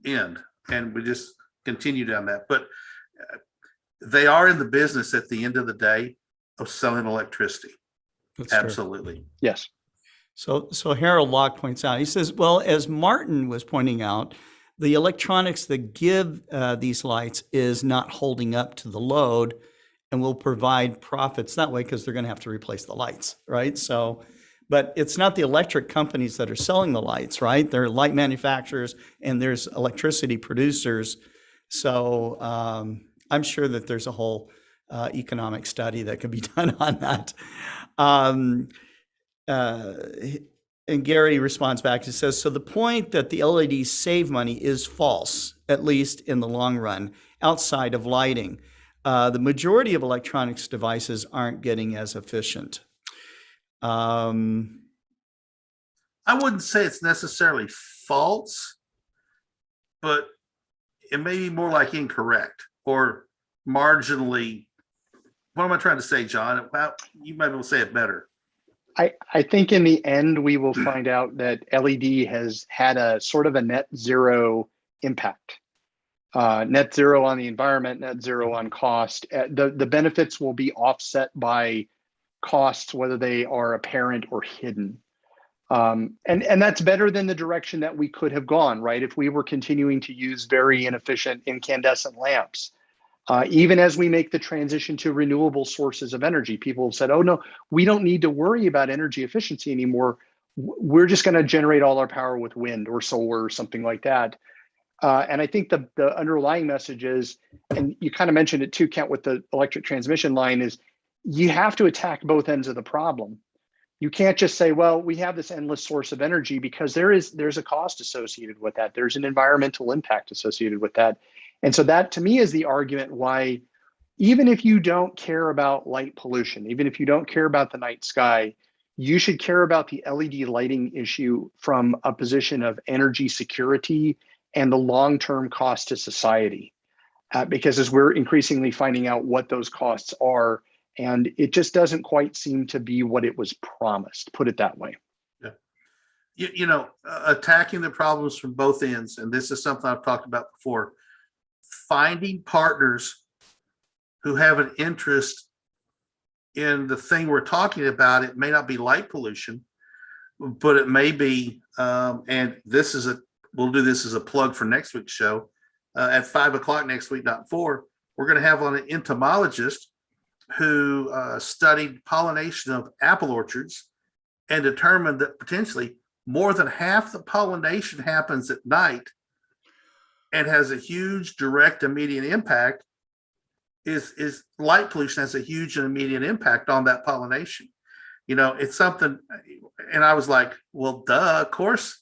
end. And we just continue down that. But they are in the business at the end of the day of selling electricity. That's true. Absolutely. Yes. So Harold Locke points out, he says, well, as Martin was pointing out, the electronics that give these lights is not holding up to the load and will provide profits that way because they're going to have to replace the lights, right? So, but it's not the electric companies that are selling the lights, right? They're light manufacturers and there's electricity producers. So I'm sure that there's a whole economic study that could be done on that. And Gary responds back, he says, so the point that the LEDs save money is false, at least in the long run, outside of lighting. The majority of electronics devices aren't getting as efficient. I wouldn't say it's necessarily false, but it may be more like incorrect or marginally. What am I trying to say, John? Well, you might be able to say it better. I think in the end, we will find out that LED has had a sort of a net zero impact. Net zero on the environment, net zero on cost. The benefits will be offset by costs, whether they are apparent or hidden. And that's better than the direction that we could have gone, right? If we were continuing to use very inefficient incandescent lamps. Even as we make the transition to renewable sources of energy, people have said, oh no, we don't need to worry about energy efficiency anymore. We're just going to generate all our power with wind or solar or something like that. And I think the underlying message is, and you kind of mentioned it too, Kent, with the electric transmission line, is you have to attack both ends of the problem. You can't just say, well, we have this endless source of energy, because there's a cost associated with that. There's an environmental impact associated with that. And so that, to me, is the argument why, even if you don't care about light pollution, even if you don't care about the night sky, you should care about the LED lighting issue from a position of energy security and the long-term cost to society. Because as we're increasingly finding out what those costs are, and it just doesn't quite seem to be what it was promised, put it that way. Yeah. Attacking the problems from both ends, and this is something I've talked about before, finding partners who have an interest in the thing we're talking about. It may not be light pollution, but it may be, and we'll do this as a plug for next week's show. At 5:00 next week, not 4, we're going to have on an entomologist who studied pollination of apple orchards and determined that potentially more than half the pollination happens at night and has a huge direct immediate impact. Is light pollution has a huge and immediate impact on that pollination. It's something, and I was like, well, duh, of course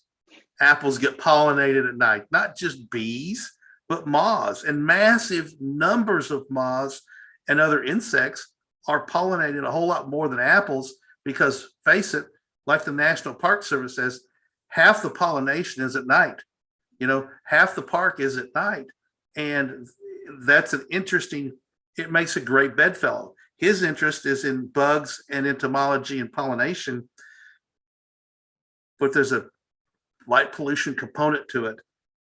apples get pollinated at night, not just bees, but moths, and massive numbers of moths and other insects are pollinated a whole lot more than apples, because face it, like the National Park Service says, half the pollination is at night. Half the park is at night. And that's it makes a great bedfellow. His interest is in bugs and entomology and pollination, but there's a light pollution component to it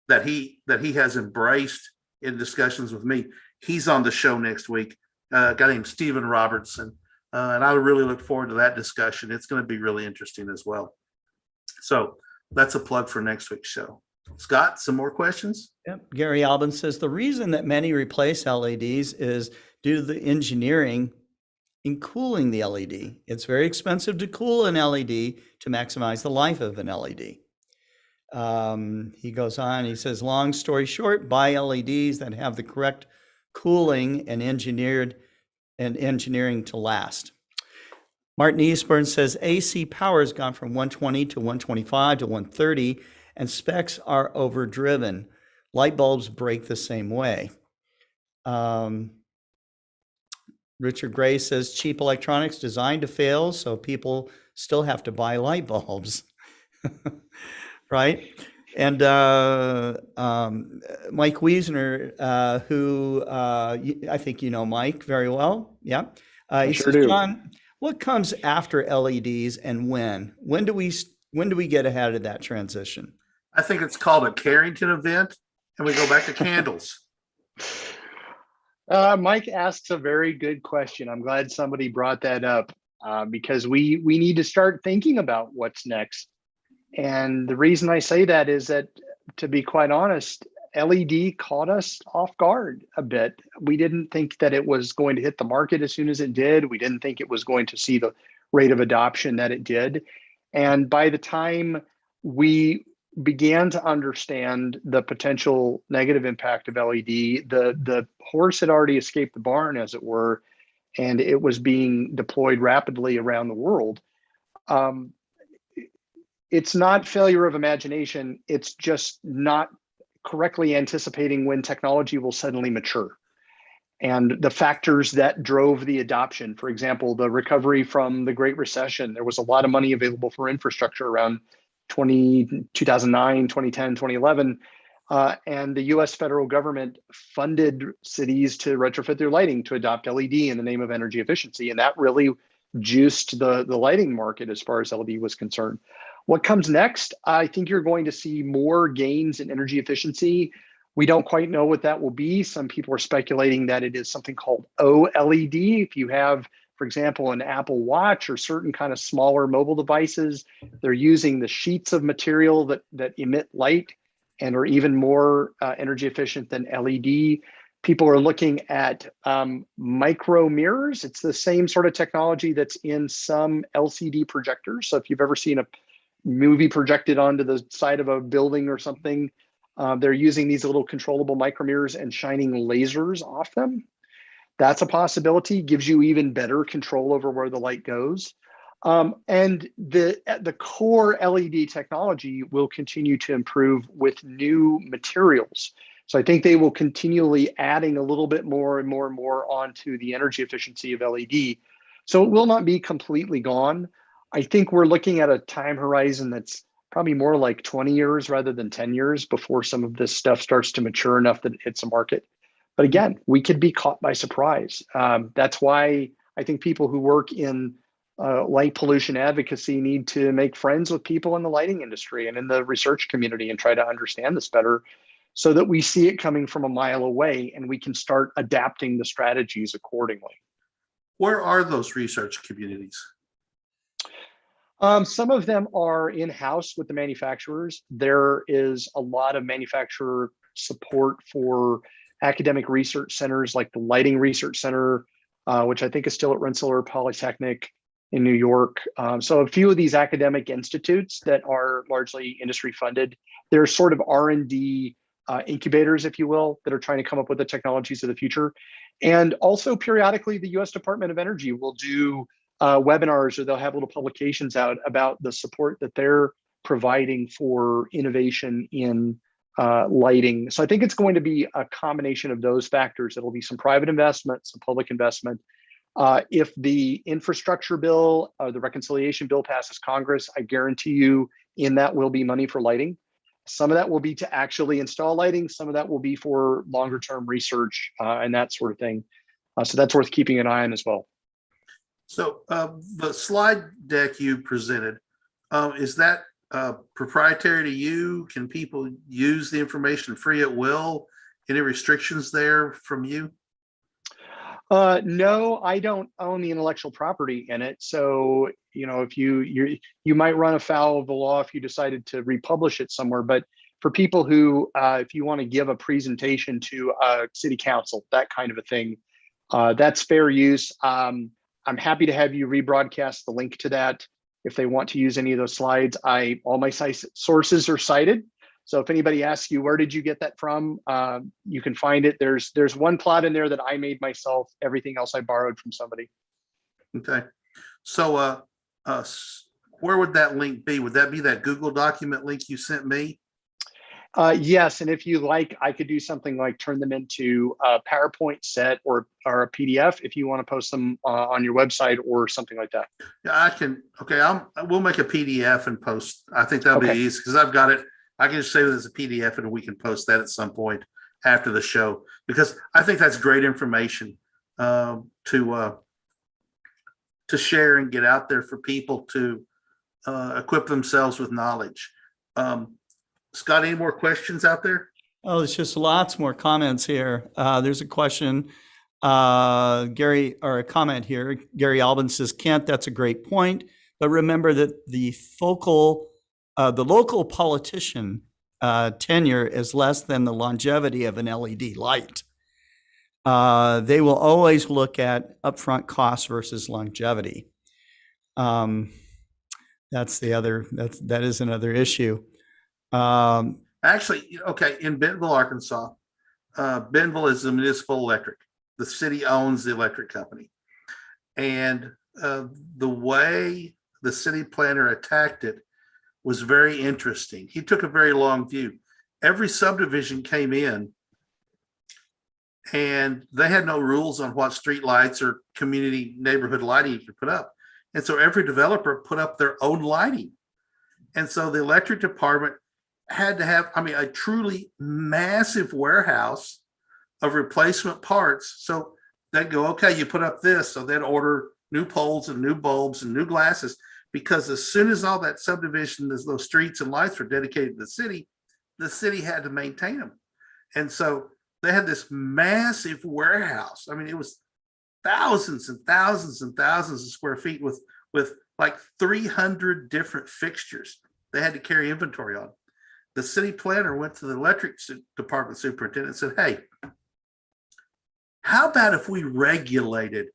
that he has embraced in discussions with me. He's on the show next week, a guy named Stephen Robertson. And I really look forward to that discussion. It's going to be really interesting as well. So that's a plug for next week's show. Scott, some more questions? Yep. Gary Albin says the reason that many replace LEDs is due to the engineering in cooling the LED. It's very expensive to cool an LED to maximize the life of an LED. He goes on, he says, long story short, buy LEDs that have the correct cooling and engineering to last. Martin Eastburn says AC power has gone from 120 to 125 to 130, and specs are overdriven. Light bulbs break the same way. Richard Gray says cheap electronics designed to fail, so people still have to buy light bulbs. Right? And Mike Wiesner, who I think you know Mike very well. Yeah. I He sure says, do. John, what comes after LEDs and when? When do we get ahead of that transition? I think it's called a Carrington event, and we go back to candles. Mike asks a very good question. I'm glad somebody brought that up because we need to start thinking about what's next. And the reason I say that is that, to be quite honest, LED caught us off guard a bit. We didn't think that it was going to hit the market as soon as it did. We didn't think it was going to see the rate of adoption that it did. And by the time we began to understand the potential negative impact of LED, the horse had already escaped the barn, as it were, and it was being deployed rapidly around the world. It's not failure of imagination. It's just not correctly anticipating when technology will suddenly mature. And the factors that drove the adoption, for example, the recovery from the Great Recession, there was a lot of money available for infrastructure around 2009, 2010, 2011. And the US federal government funded cities to retrofit their lighting to adopt LED in the name of energy efficiency. And that really juiced the lighting market as far as LED was concerned. What comes next? I think you're going to see more gains in energy efficiency. We don't quite know what that will be. Some people are speculating that it is something called OLED. If you have, for example, an Apple Watch or certain kind of smaller mobile devices, they're using the sheets of material that emit light and are even more energy efficient than LED. People are looking at micro mirrors. It's the same sort of technology that's in some LCD projectors. So if you've ever seen a movie projected onto the side of a building or something, they're using these little controllable micro mirrors and shining lasers off them. That's a possibility, gives you even better control over where the light goes. And the core LED technology will continue to improve with new materials. So I think they will continually adding a little bit more and more and more onto the energy efficiency of LED. So it will not be completely gone. I think we're looking at a time horizon that's probably more like 20 years rather than 10 years before some of this stuff starts to mature enough that it hits a market. But again, we could be caught by surprise. That's why I think people who work in light pollution advocacy need to make friends with people in the lighting industry and in the research community and try to understand this better so that we see it coming from a mile away and we can start adapting the strategies accordingly. Where are those research communities? Some of them are in-house with the manufacturers. There is a lot of manufacturer support for academic research centers like the Lighting Research Center, which I think is still at Rensselaer Polytechnic in New York. So a few of these academic institutes that are largely industry funded, they're sort of R&D incubators, if you will, that are trying to come up with the technologies of the future. And also periodically, the US Department of Energy will do webinars, or they'll have little publications out about the support that they're providing for innovation in lighting. So I think it's going to be a combination of those factors. It'll be some private investment, some public investment. If the infrastructure bill, the reconciliation bill passes Congress, I guarantee you in that will be money for lighting. Some of that will be to actually install lighting. Some of that will be for longer term research and that sort of thing. So that's worth keeping an eye on as well. So the slide deck you presented, is that proprietary to you? Can people use the information free at will? Any restrictions there from you? No, I don't own the intellectual property in it. So, you know, if you might run afoul of the law if you decided to republish it somewhere. But for people who, if you want to give a presentation to a city council, that kind of a thing, that's fair use. I'm happy to have you rebroadcast the link to that if they want to use any of those slides. All my sources are cited. So if anybody asks you, where did you get that from? You can find it. There's one plot in there that I made myself. Everything else I borrowed from somebody. Okay. So where would that link be? Would that be that Google document link you sent me? Yes, and if you like, I could do something like turn them into a PowerPoint set or a PDF if you want to post them on your website or something like that. Yeah, I can. Okay, we'll make a PDF and post. I think that'll be Okay. easy because I've got it I can just save it as a PDF and we can post that at some point after the show, because I think that's great information to share and get out there for people to equip themselves with knowledge. Scott, any more questions out there? Oh, there's just lots more comments here. There's a question, Gary, or a comment here. Gary Albin says, Kent, that's a great point. But remember that the local politician tenure is less than the longevity of an LED light. They will always look at upfront cost versus longevity. That is another issue. Actually, okay, in Bentonville, Arkansas, Bentonville is the municipal electric. The city owns the electric company. And the way the city planner attacked it was very interesting. He took a very long view. Every subdivision came in and they had no rules on what street lights or community neighborhood lighting you could put up. And so every developer put up their own lighting. And so the electric department had to have, a truly massive warehouse of replacement parts. So they'd go, okay, you put up this. So they'd order new poles and new bulbs and new glasses, because as soon as all that subdivision, those streets and lights were dedicated to the city had to maintain them. And so they had this massive warehouse. It was thousands and thousands and thousands of square feet with like 300 different fixtures they had to carry inventory on. The city planner went to the electric department superintendent and said, hey, how about if we regulated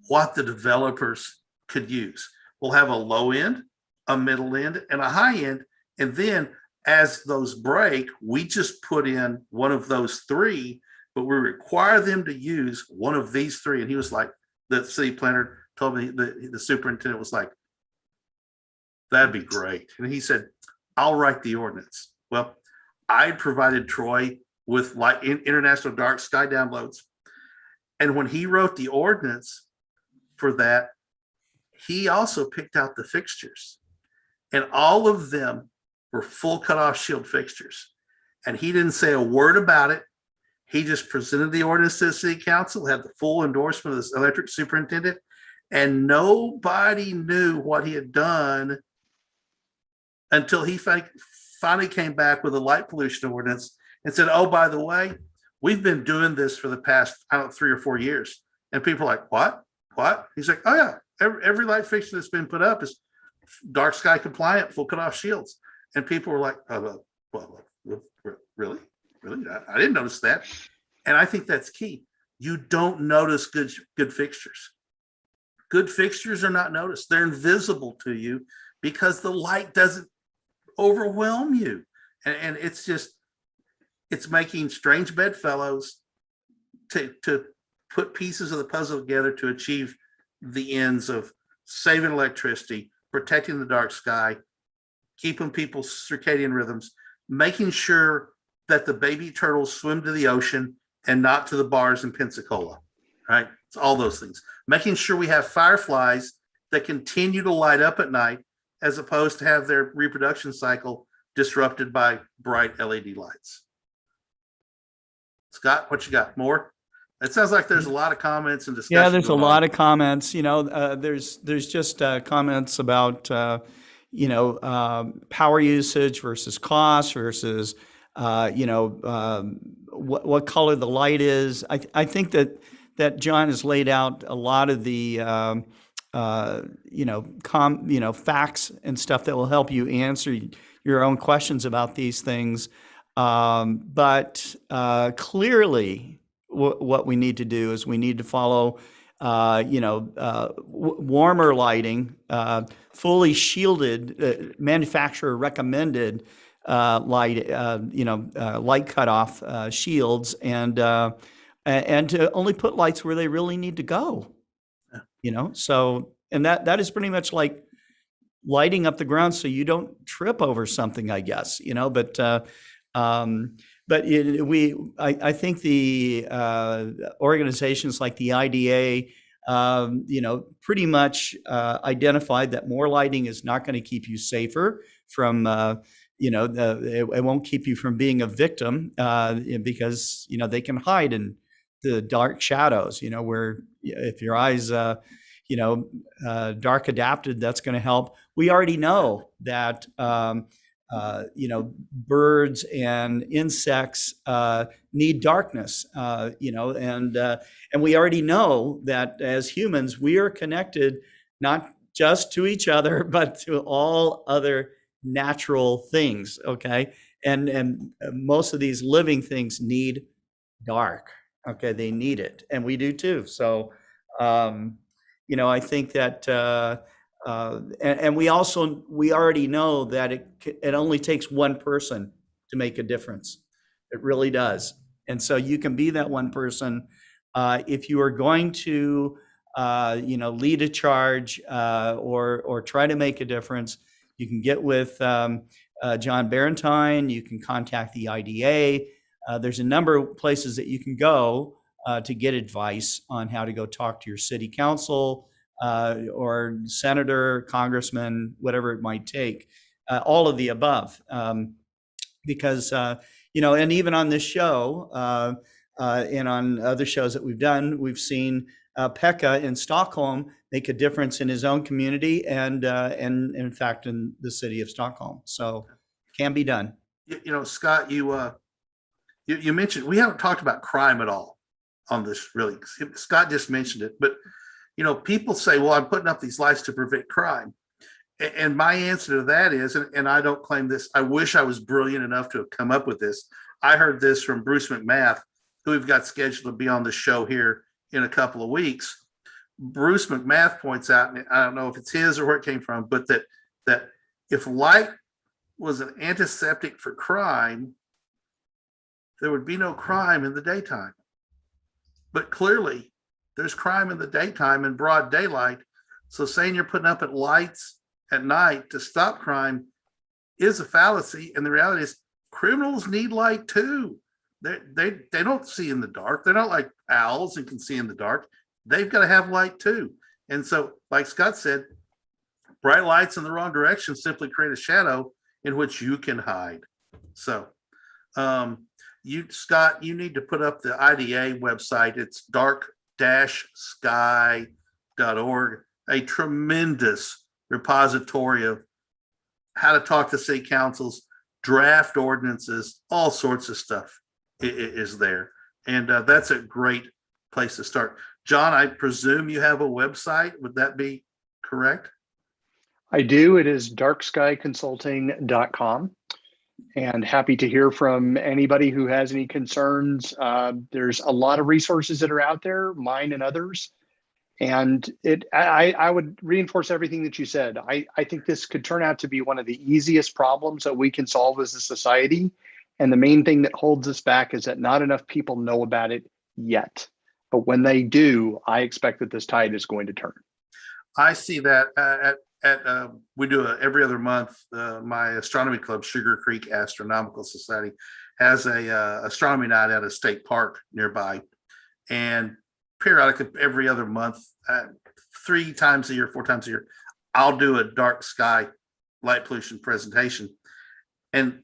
what the developers could use? We'll have a low end, a middle end, and a high end. And then as those break, we just put in one of those three, but we require them to use one of these three. And he was like, the city planner told me, the superintendent was like, that'd be great. And he said, I'll write the ordinance. Well, I provided Troy with international dark sky downloads. And when he wrote the ordinance for that, he also picked out the fixtures. And all of them were full cutoff shield fixtures. And he didn't say a word about it. He just presented the ordinance to the city council, had the full endorsement of the electric superintendent, and nobody knew what he had done until he finally came back with a light pollution ordinance and said, oh, by the way, we've been doing this for the past, 3 or 4 years. And people are like, what? He's like, oh yeah, every light fixture that's been put up is dark sky compliant, full cutoff shields. And people were like, really? I didn't notice that. And I think that's key. You don't notice good fixtures. Good fixtures are not noticed. They're invisible to you because the light doesn't overwhelm you. And it's making strange bedfellows to put pieces of the puzzle together to achieve the ends of saving electricity, protecting the dark sky, keeping people's circadian rhythms, making sure that the baby turtles swim to the ocean and not to the bars in Pensacola, right? It's all those things. Making sure we have fireflies that continue to light up at night as opposed to have their reproduction cycle disrupted by bright LED lights. Scott, what you got? More? It sounds like there's a lot of comments and discussion. Yeah, there's a lot of comments. There's just comments about power usage versus cost versus what color the light is. I think that John has laid out a lot of the facts and stuff that will help you answer your own questions about these things. But clearly, what we need to do is we need to follow, warmer lighting, fully shielded, manufacturer recommended light cutoff shields, and to only put lights where they really need to go. So, and that is pretty much like lighting up the ground so you don't trip over something, I guess. But I think the organizations like the IDA, pretty much identified that more lighting is not going to keep you safer from it won't keep you from being a victim because, they can hide in the dark shadows, where if your eyes, dark adapted, that's going to help. We already know that, birds and insects need darkness, and we already know that as humans, we are connected not just to each other, but to all other natural things. Okay. And most of these living things need dark. Okay. They need it. And we do too. So, I think that, and we already know that it only takes one person to make a difference. It really does. And so you can be that one person if you are going to, lead a charge or try to make a difference. You can get with John Barentine. You can contact the IDA. There's a number of places that you can go to get advice on how to go talk to your city council or senator, congressman, whatever it might take. All of the above, because and even on this show and on other shows that we've done, we've seen Pekka in Stockholm make a difference in his own community and in fact in the city of Stockholm. So can be done. Scott, you mentioned we haven't talked about crime at all on this, really. Scott just mentioned it, but people say, well, I'm putting up these lights to prevent crime. And my answer to that is, and I don't claim this, I wish I was brilliant enough to have come up with this. I heard this from Bruce McMath, who we've got scheduled to be on the show here in a couple of weeks. Bruce McMath points out, and I don't know if it's his or where it came from, but that if light was an antiseptic for crime, there would be no crime in the daytime. But clearly, there's crime in the daytime in broad daylight. So saying you're putting up lights at night to stop crime is a fallacy. And the reality is criminals need light too. They don't see in the dark. They're not like owls and can see in the dark. They've got to have light too. And so, like Scott said, bright lights in the wrong direction simply create a shadow in which you can hide. So Scott, you need to put up the IDA website. It's dark-sky.org, a tremendous repository of how to talk to city councils, draft ordinances, all sorts of stuff is there. And that's a great place to start. John, I presume you have a website. Would that be correct? I do. It is darkskyconsulting.com. And happy to hear from anybody who has any concerns. There's a lot of resources that are out there, mine and others. And I would reinforce everything that you said. I think this could turn out to be one of the easiest problems that we can solve as a society. And the main thing that holds us back is that not enough people know about it yet. But when they do, I expect that this tide is going to turn. I see that we do every other month. My astronomy club, Sugar Creek Astronomical Society, has a astronomy night at a state park nearby, and periodically every other month, 3 times a year, 4 times a year, I'll do a dark sky light pollution presentation, and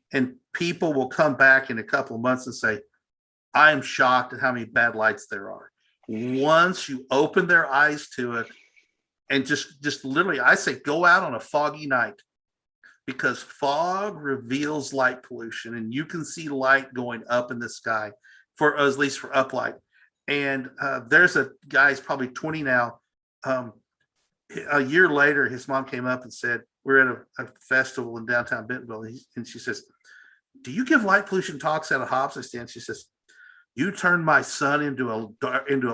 people will come back in a couple of months and say, I am shocked at how many bad lights there are. Once you open their eyes to it, and just literally, I say, go out on a foggy night, because fog reveals light pollution, and you can see light going up in the sky, for at least for uplight. And there's a guy, he's probably 20 now. A year later, his mom came up and said, we're at a festival in downtown Bentonville, and she says, do you give light pollution talks at a Hobson stand? She says, you turned my son into a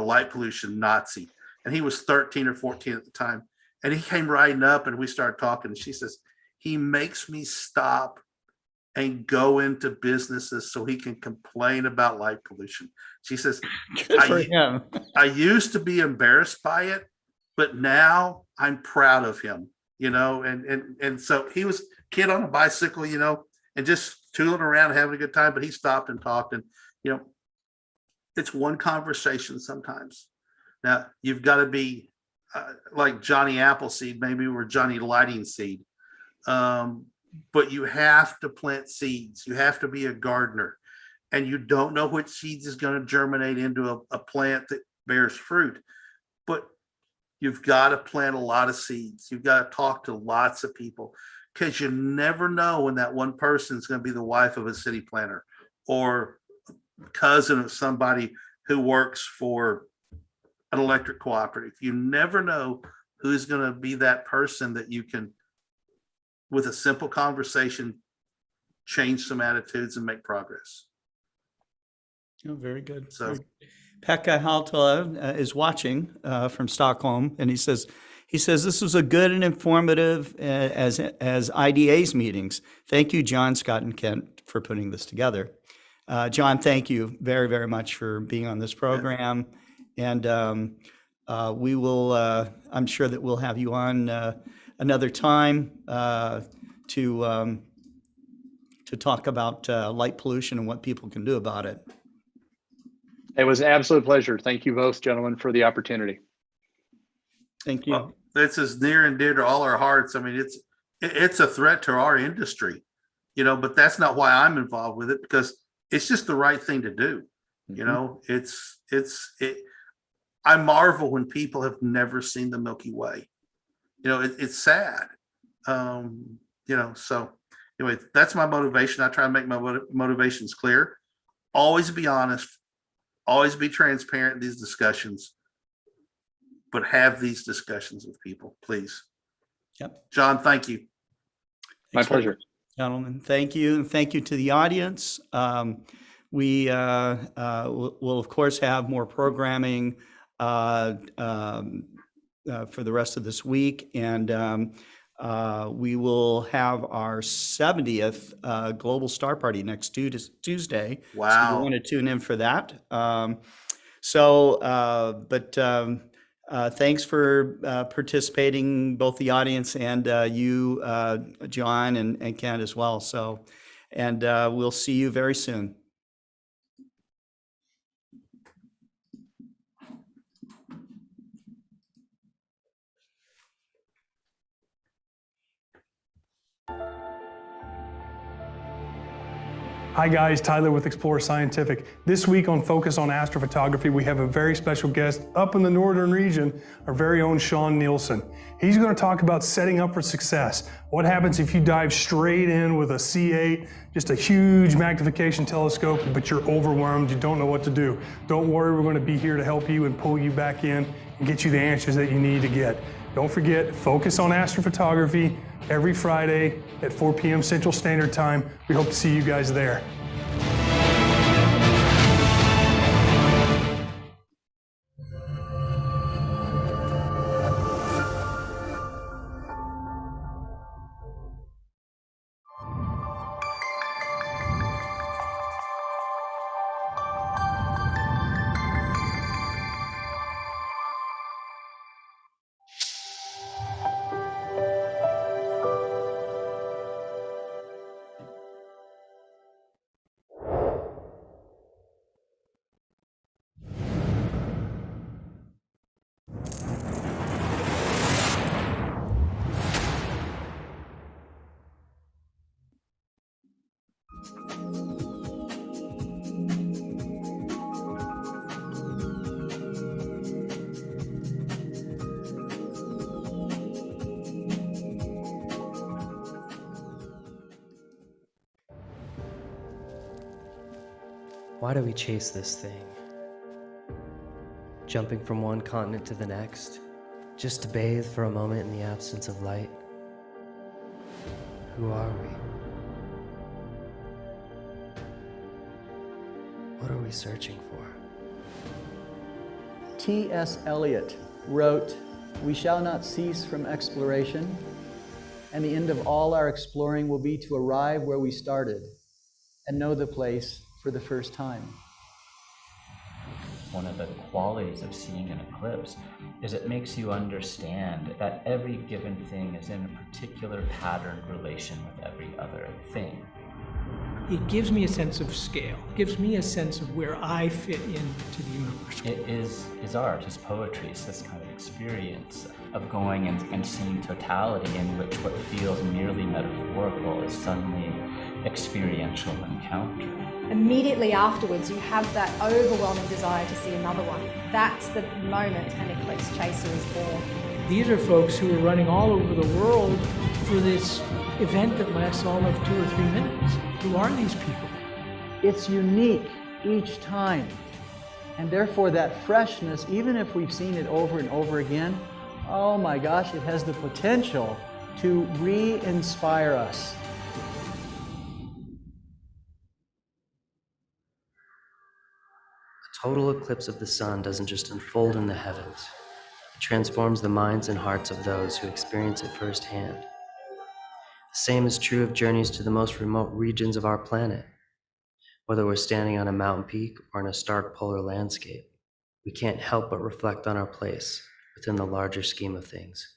light pollution Nazi. And he was 13 or 14 at the time. And he came riding up and we started talking. And she says, he makes me stop and go into businesses so he can complain about light pollution. She says, good for him. I used to be embarrassed by it, but now I'm proud of him, and so he was a kid on a bicycle, and just tooling around, having a good time, but he stopped and talked. And, it's one conversation sometimes. Now, you've got to be like Johnny Appleseed, maybe we're Johnny Lighting Seed. but you have to plant seeds. You have to be a gardener, and you don't know which seeds is going to germinate into a plant that bears fruit. But you've got to plant a lot of seeds. You've got to talk to lots of people, because you never know when that one person is going to be the wife of a city planner or cousin of somebody who works for an electric cooperative. You never know who's going to be that person that you can, with a simple conversation, change some attitudes and make progress. Oh, very good. So Pekka Haltala is watching from Stockholm, and he says this was a good and informative as IDA's meetings. Thank you, John, Scott, and Kent, for putting this together. John, thank you very, very much for being on this program, and we will. I'm sure that we'll have you on another time to talk about light pollution and what people can do about it. It was an absolute pleasure. Thank you both, gentlemen, for the opportunity. Thank you. well, this is near and dear to all our hearts. I mean, it's a threat to our industry, but that's not why I'm involved with it, because it's just the right thing to do. I marvel when people have never seen the Milky Way. It's sad. So anyway, that's my motivation. I try to make my motivations clear. Always be honest, always be transparent in these discussions, but have these discussions with people, please. Yep. John, thank you. My pleasure. Gentlemen, thank you. And thank you to the audience. We will, of course, have more programming for the rest of this week. And we will have our 70th Global Star Party next Tuesday. Wow. So you want to tune in for that. Thanks for participating, both the audience and you, John, and Kent as well. So, and we'll see you very soon. Hi guys, Tyler with Explorer Scientific. This week on Focus on Astrophotography, we have a very special guest up in the northern region, our very own Sean Nielsen. He's going to talk about setting up for success. What happens if you dive straight in with a C8, just a huge magnification telescope, but you're overwhelmed, you don't know what to do. Don't worry, we're going to be here to help you and pull you back in and get you the answers that you need to get. Don't forget, Focus on Astrophotography every Friday at 4 p.m. Central Standard Time. We hope to see you guys there. Why do we chase this thing? Jumping from one continent to the next, just to bathe for a moment in the absence of light? Who are we? What are we searching for? T.S. Eliot wrote, "We shall not cease from exploration, and the end of all our exploring will be to arrive where we started and know the place for the first time." One of the qualities of seeing an eclipse is it makes you understand that every given thing is in a particular patterned relation with every other thing. it gives me a sense of scale, gives me a sense of where I fit into the universe. It is art, is poetry, it's this kind of experience of going and seeing totality in which what feels merely metaphorical is suddenly experiential encounter. Immediately afterwards, you have that overwhelming desire to see another one. That's the moment an eclipse chaser is born. These are folks who are running all over the world for this event that lasts all of 2 or 3 minutes. Who are these people? It's unique each time. And therefore that freshness, even if we've seen it over and over again, oh my gosh, it has the potential to re-inspire us. A total eclipse of the sun doesn't just unfold in the heavens. It transforms the minds and hearts of those who experience it firsthand. The same is true of journeys to the most remote regions of our planet. Whether we're standing on a mountain peak or in a stark polar landscape, we can't help but reflect on our place within the larger scheme of things.